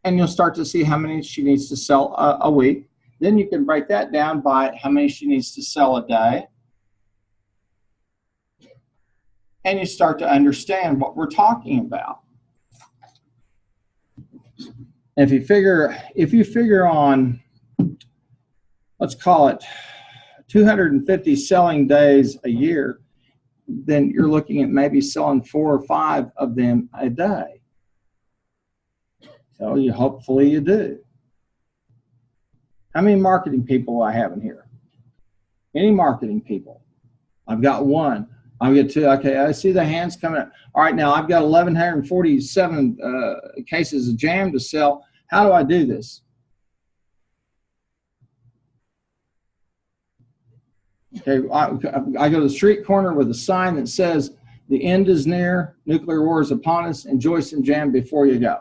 and you'll start to see how many she needs to sell a week. Then you can break that down by how many she needs to sell a day. And you start to understand what we're talking about. If you figure on, let's call it 250 selling days a year, then you're looking at maybe selling 4 or 5 of them a day. So hopefully you do. How many marketing people do I have in here? Any marketing people? I've got 1. I'll get 2. Okay, I see the hands coming up. All right, now I've got 1,147 cases of jam to sell. How do I do this? Okay, I go to the street corner with a sign that says, "The end is near, nuclear war is upon us, enjoy some jam before you go."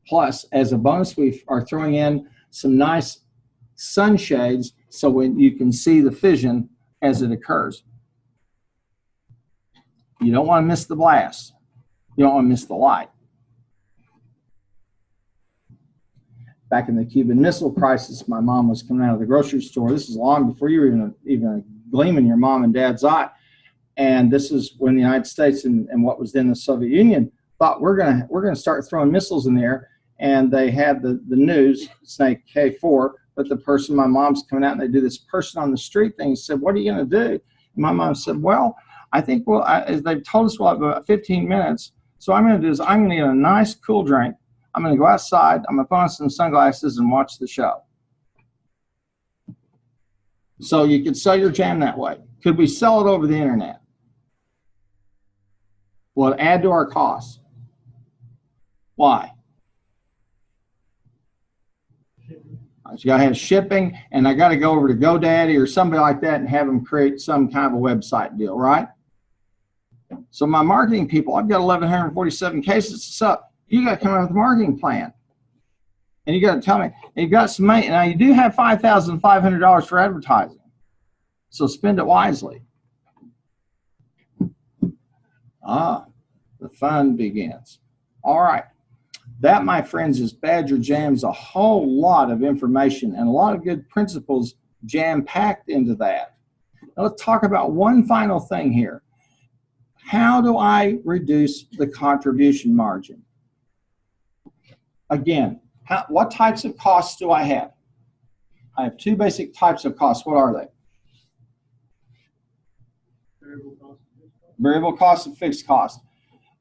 Plus, as a bonus, we are throwing in some nice sunshades so when you can see the fission as it occurs. You don't want to miss the blast. You don't want to miss the light. Back in the Cuban Missile Crisis, my mom was coming out of the grocery store. This is long before you were even a gleam in your mom and dad's eye. And this is when the United States and what was then the Soviet Union thought we're gonna start throwing missiles in the air. And they had the news, say K4, but the person, my mom's coming out and they do this person on the street thing. He said, "What are you going to do?" And my mom said, "Well, I think they've told us we'll have about 15 minutes. So what I'm going to do is I'm going to get a nice cool drink. I'm going to go outside. I'm going to put on some sunglasses and watch the show." So you could sell your jam that way. Could we sell it over the internet? Will it add to our costs? Why? You got to have shipping, and I got to go over to GoDaddy or somebody like that and have them create some kind of a website deal, right? So my marketing people, I've got 1,147 cases to sell. You got to come up with a marketing plan, and you got to tell me you got some money. Now you do have $5,500 for advertising, so spend it wisely. The fun begins. All right. That, my friends, is Badger Jam's a whole lot of information and a lot of good principles jam-packed into that. Now let's talk about one final thing here. How do I reduce the contribution margin? Again, what types of costs do I have? I have 2 basic types of costs. What are they? Variable cost and fixed cost.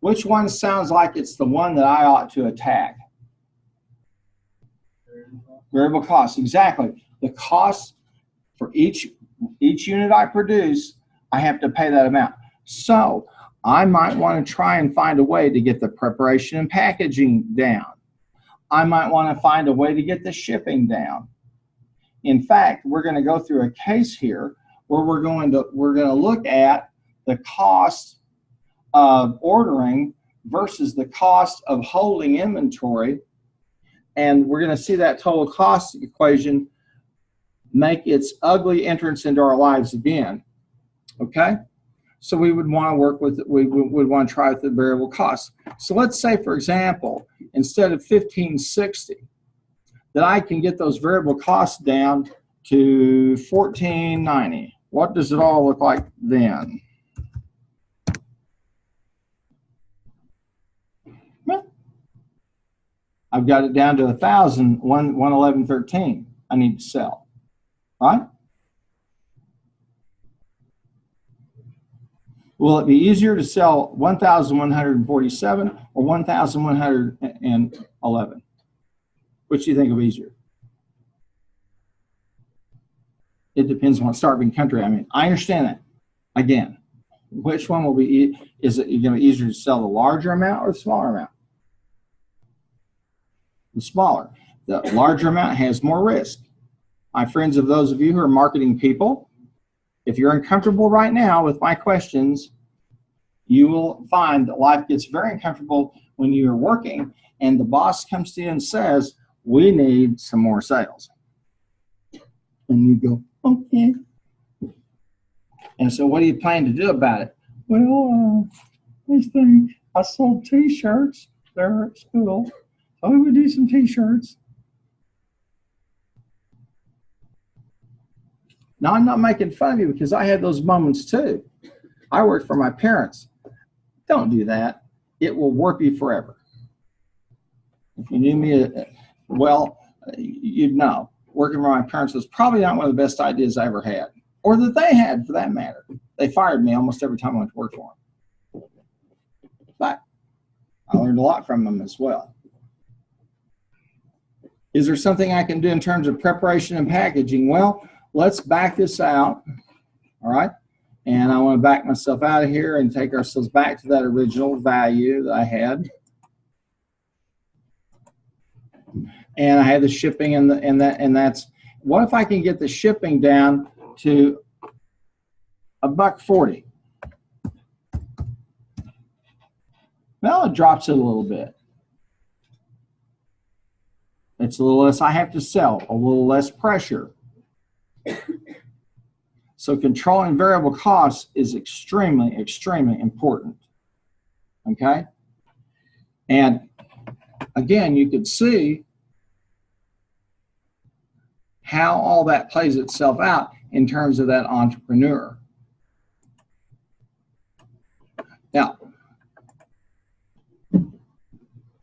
Which one sounds like it's the one that I ought to attack? Variable cost, exactly. The cost for each unit I produce, I have to pay that amount. So I might want to try and find a way to get the preparation and packaging down. I might want to find a way to get the shipping down. In fact, we're going to go through a case here where we're going to look at the cost of ordering versus the cost of holding inventory, and we're going to see that total cost equation make its ugly entrance into our lives again. Okay, so we would want to work with, we would want to try with the variable costs. So let's say, for example, instead of 1560, that I can get those variable costs down to 1490. What does it all look like then? I've got it down to 1,000, 111.13 I need to sell, right? Will it be easier to sell 1,147 or 1,111? Which do you think will be easier? It depends on what starving country I'm in. I understand that. Again, which one will be, is it going to be easier to sell the larger amount or the smaller amount? The smaller. The larger amount has more risk. My friends, of those of you who are marketing people, If you're uncomfortable right now with my questions, you will find that life gets very uncomfortable when you're working and the boss comes to you and says, we need some more sales. And you go, okay. And so what do you plan to do about it? Well, this thing, I sold T-shirts there at school. So we would do some T-shirts. Now, I'm not making fun of you because I had those moments too. I worked for my parents. Don't do that. It will warp you forever. If you knew me well, you'd know. Working for my parents was probably not one of the best ideas I ever had, or that they had for that matter. They fired me almost every time I went to work for them. But I learned a lot from them as well. Is there something I can do in terms of preparation and packaging? Well, let's back this out, all right? And I want to back myself out of here and take ourselves back to that original value that I had. And I had the shipping and that's, what if I can get the shipping down to $1.40? Well, it drops it a little bit. It's a little less I have to sell, a little less pressure. So controlling variable costs is extremely, extremely important. Okay? And again, you could see how all that plays itself out in terms of that entrepreneur. Now,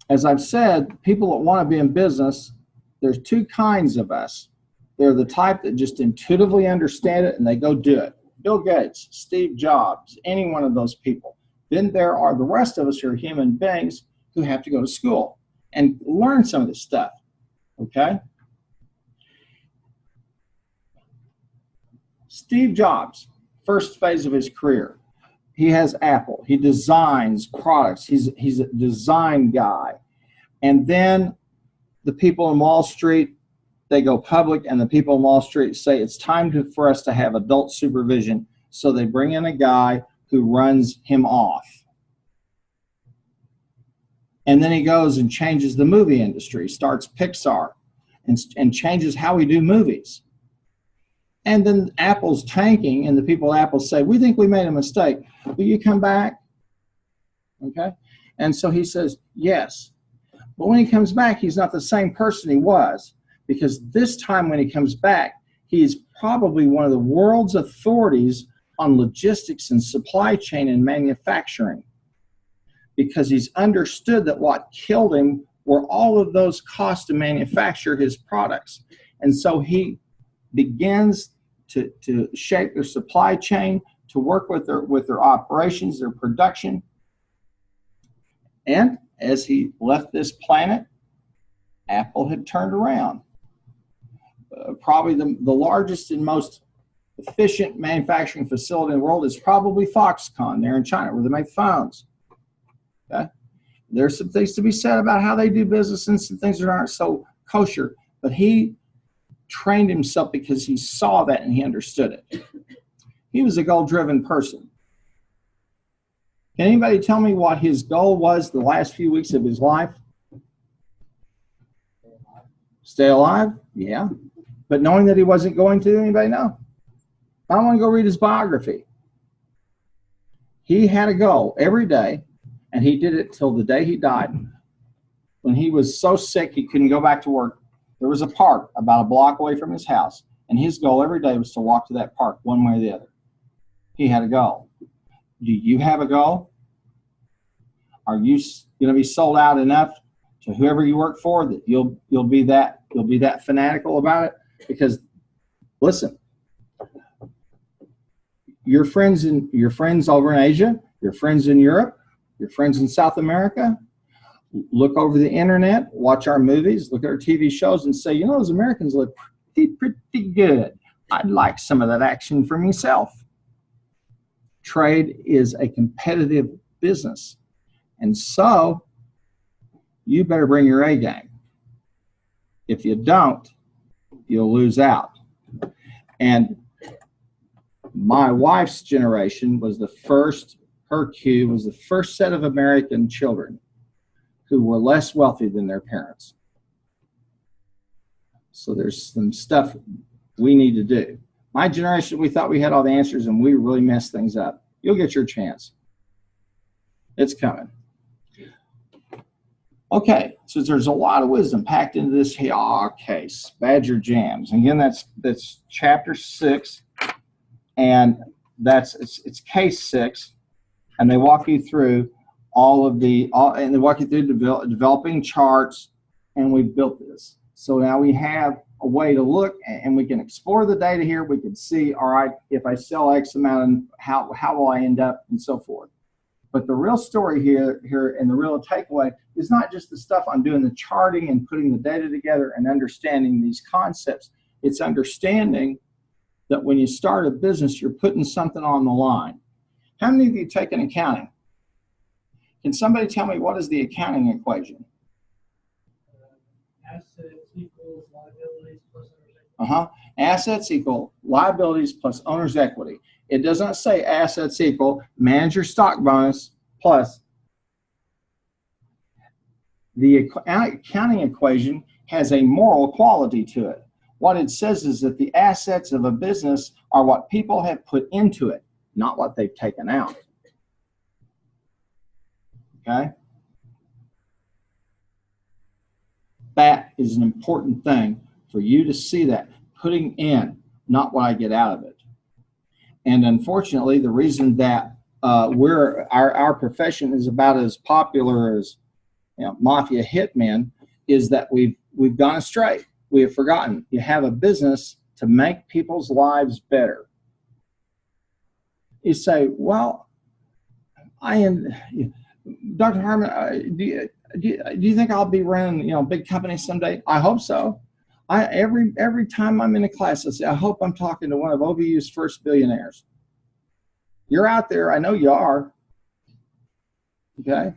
as I've said, people that want to be in business, there's two kinds of us. They're the type that just intuitively understand it and they go do it. Bill Gates, Steve Jobs, any one of those people. Then there are the rest of us who are human beings who have to go to school and learn some of this stuff, okay? Steve Jobs, first phase of his career, he has Apple. He designs products. He's a design guy. And then the people on Wall Street, they go public, and the people on Wall Street say it's time for us to have adult supervision. So they bring in a guy who runs him off. And then he goes and changes the movie industry, starts Pixar, and changes how we do movies. And then Apple's tanking, and the people at Apple say, we think we made a mistake. Will you come back? Okay? And so he says, yes. But when he comes back, he's not the same person he was, because this time when he comes back, he's probably one of the world's authorities on logistics and supply chain and manufacturing, because he's understood that what killed him were all of those costs to manufacture his products. And so he begins to shape their supply chain, to work with their operations, their production. And as he left this planet, Apple had turned around. Probably the largest and most efficient manufacturing facility in the world is probably Foxconn there in China, where they make phones. Okay? There's some things to be said about how they do business and some things that aren't so kosher, but he trained himself because he saw that and he understood it. He was a goal-driven person. Can anybody tell me what his goal was the last few weeks of his life? Stay alive? Yeah. But knowing that he wasn't going to, anybody know? I want to go read his biography. He had a goal every day, and he did it till the day he died. When he was so sick he couldn't go back to work, there was a park about a block away from his house, and his goal every day was to walk to that park one way or the other. He had a goal. Do you have a goal? Are you going to be sold out enough to whoever you work for that you'll be that fanatical about it? Because listen, your friends over in Asia, your friends in Europe, your friends in South America, look over the internet, watch our movies, look at our TV shows, and say, you know, those Americans look pretty good. I'd like some of that action for myself. Trade is a competitive business, and so you better bring your A game. If you don't, you'll lose out. And My wife's generation was the first, her Q was the first set of American children who were less wealthy than their parents. So there's some stuff we need to do. My generation, we thought we had all the answers and we really messed things up. You'll get your chance. It's coming. Okay, so there's a lot of wisdom packed into this case, Badger Jams. And again, that's chapter 6, and it's case 6, and they walk you through and they walk you through developing charts, and we've built this. So now we have a way to look, and we can explore the data here. We can see, all right, if I sell X amount, and how will I end up, and so forth. But the real story here and the real takeaway is not just the stuff I'm doing, the charting and putting the data together and understanding these concepts. It's understanding that when you start a business, you're putting something on the line. How many of you take an accounting? Can somebody tell me what is the accounting equation? Assets equals liabilities plus owner's equity. Assets equal liabilities plus owner's equity. It does not say assets equal manager stock bonus plus. The accounting equation has a moral quality to it. What it says is that the assets of a business are what people have put into it, not what they've taken out. Okay? That is an important thing for you to see, that putting in, not what I get out of it. And unfortunately, the reason that our profession is about as popular as mafia hitmen is that we've gone astray. We have forgotten. You have a business to make people's lives better. You say, well, Dr. Harmon, do you think I'll be running a big company someday? I hope so. Every time I'm in a class, I say, I hope I'm talking to one of OVU's first billionaires. You're out there. I know you are. Okay?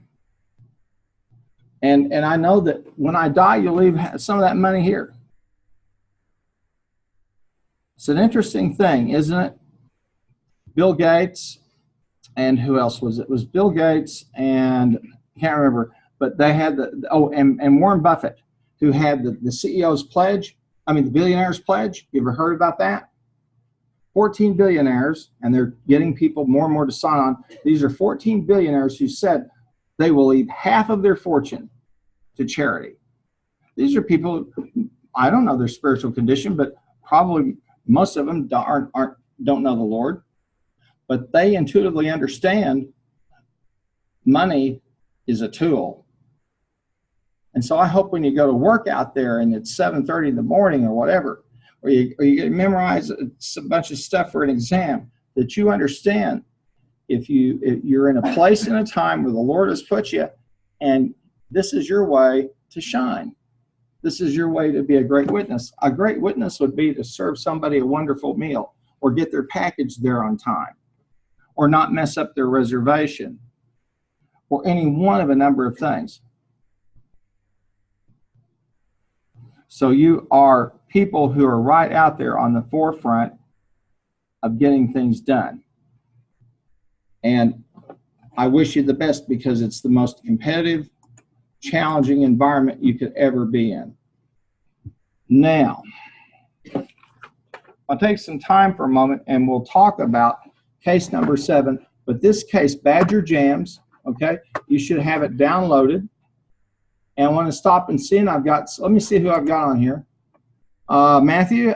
And I know that when I die, you'll leave some of that money here. It's an interesting thing, isn't it? Bill Gates, and who else was it? It was Bill Gates and I can't remember, but they had and Warren Buffett, who had the CEO's pledge, the billionaire's pledge. You ever heard about that? 14 billionaires, and they're getting people more and more to sign on. These are 14 billionaires who said they will leave half of their fortune to charity. These are people, I don't know their spiritual condition, but probably most of them don't know the Lord, but they intuitively understand money is a tool. And so I hope when you go to work out there and it's 7:30 in the morning or whatever, or you memorize a bunch of stuff for an exam, that you understand if you're in a place and a time where the Lord has put you, and this is your way to shine. This is your way to be a great witness. A great witness would be to serve somebody a wonderful meal, or get their package there on time, or not mess up their reservation, or any one of a number of things. So you are people who are right out there on the forefront of getting things done. And I wish you the best, because it's the most competitive, challenging environment you could ever be in. Now, I'll take some time for a moment and we'll talk about case number 7. But this case, Badger Jams, okay, you should have it downloaded. And I want to stop and see, and let me see who I've got on here. Matthew,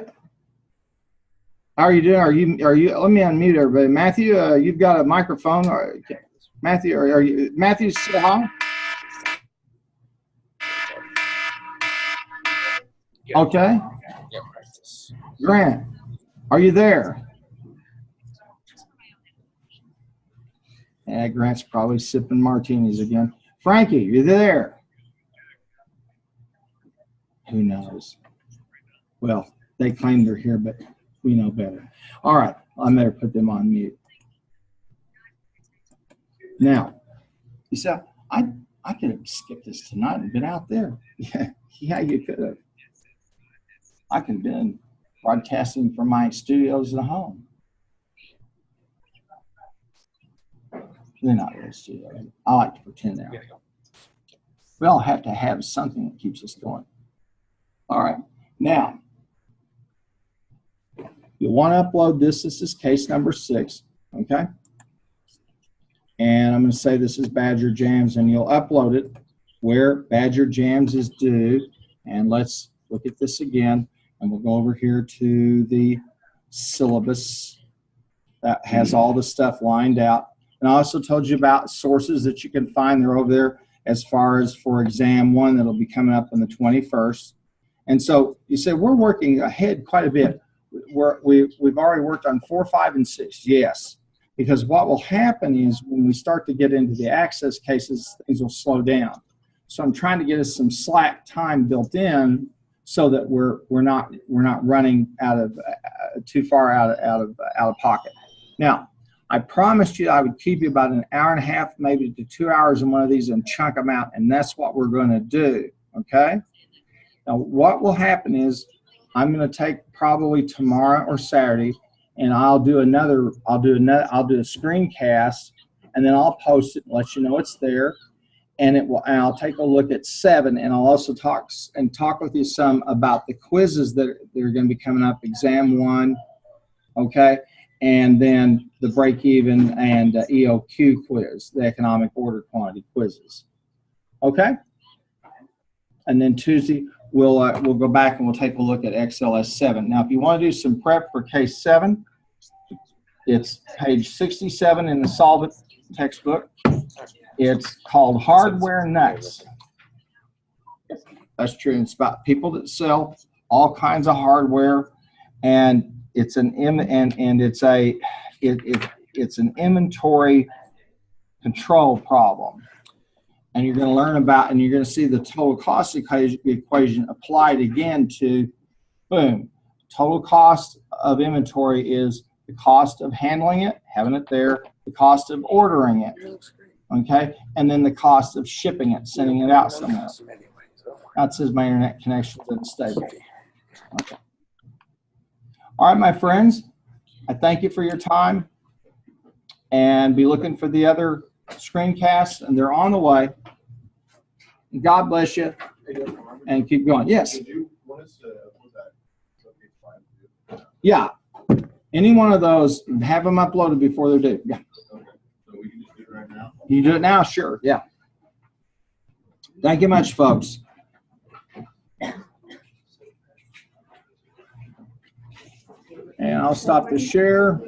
how are you doing? Are you? Let me unmute everybody. Matthew, you've got a microphone. Matthew, Matthew, say hi. Okay. Grant, are you there? Yeah, Grant's probably sipping martinis again. Frankie, you there? Who knows? Well, they claim they're here, but we know better. All right, I better put them on mute. Now, you said, I could have skipped this tonight and been out there. Yeah, you could have. I could have been broadcasting from my studios at home. They're not really studios. I like to pretend they are. We all have to have something that keeps us going. All right. Now, you'll want to upload this. This is case number 6. Okay. And I'm going to say this is Badger Jams, and you'll upload it where Badger Jams is due. And let's look at this again. And we'll go over here to the syllabus that has all the stuff lined out. And I also told you about sources that you can find. They're over there as far as for exam 1 that'll be coming up on the 21st. And so you say, we're working ahead quite a bit. We've already worked on 4, 5, and 6. Yes, because what will happen is when we start to get into the access cases, things will slow down. So I'm trying to get us some slack time built in so that we're not running out of too far out of pocket. Now, I promised you I would keep you about an hour and a half, maybe to 2 hours in one of these and chunk them out, and that's what we're going to do. Okay. Now, what will happen is I'm going to take probably tomorrow or Saturday, and I'll do a screencast, and then I'll post it and let you know it's there. And I'll take a look at 7, and I'll also talk with you some about the quizzes that are going to be coming up. Exam 1, okay, and then the break-even and EOQ quiz, the economic order quantity quizzes, okay. And then Tuesday we'll go back and we'll take a look at XLS 7. Now, if you want to do some prep for case 7, it's page 67 in the Solvent textbook. It's called Hardware Nuts. That's true. It's about people that sell all kinds of hardware, and it's an inventory control problem. And you're going to learn about, and you're going to see the total cost equation applied again to, boom, total cost of inventory is the cost of handling it, having it there, the cost of ordering it, okay, and then the cost of shipping it, sending it out somewhere. That says my internet connection isn't stable. Okay. All right, my friends, I thank you for your time, and be looking for the other screencasts, and they're on the way. God bless you, and keep going. Yes. Did you want us to put that? Yeah. Any one of those, have them uploaded before they're due. Yeah. Okay. So we can just do it right now? You do it now? Sure. Yeah. Thank you much, folks. And I'll stop the share.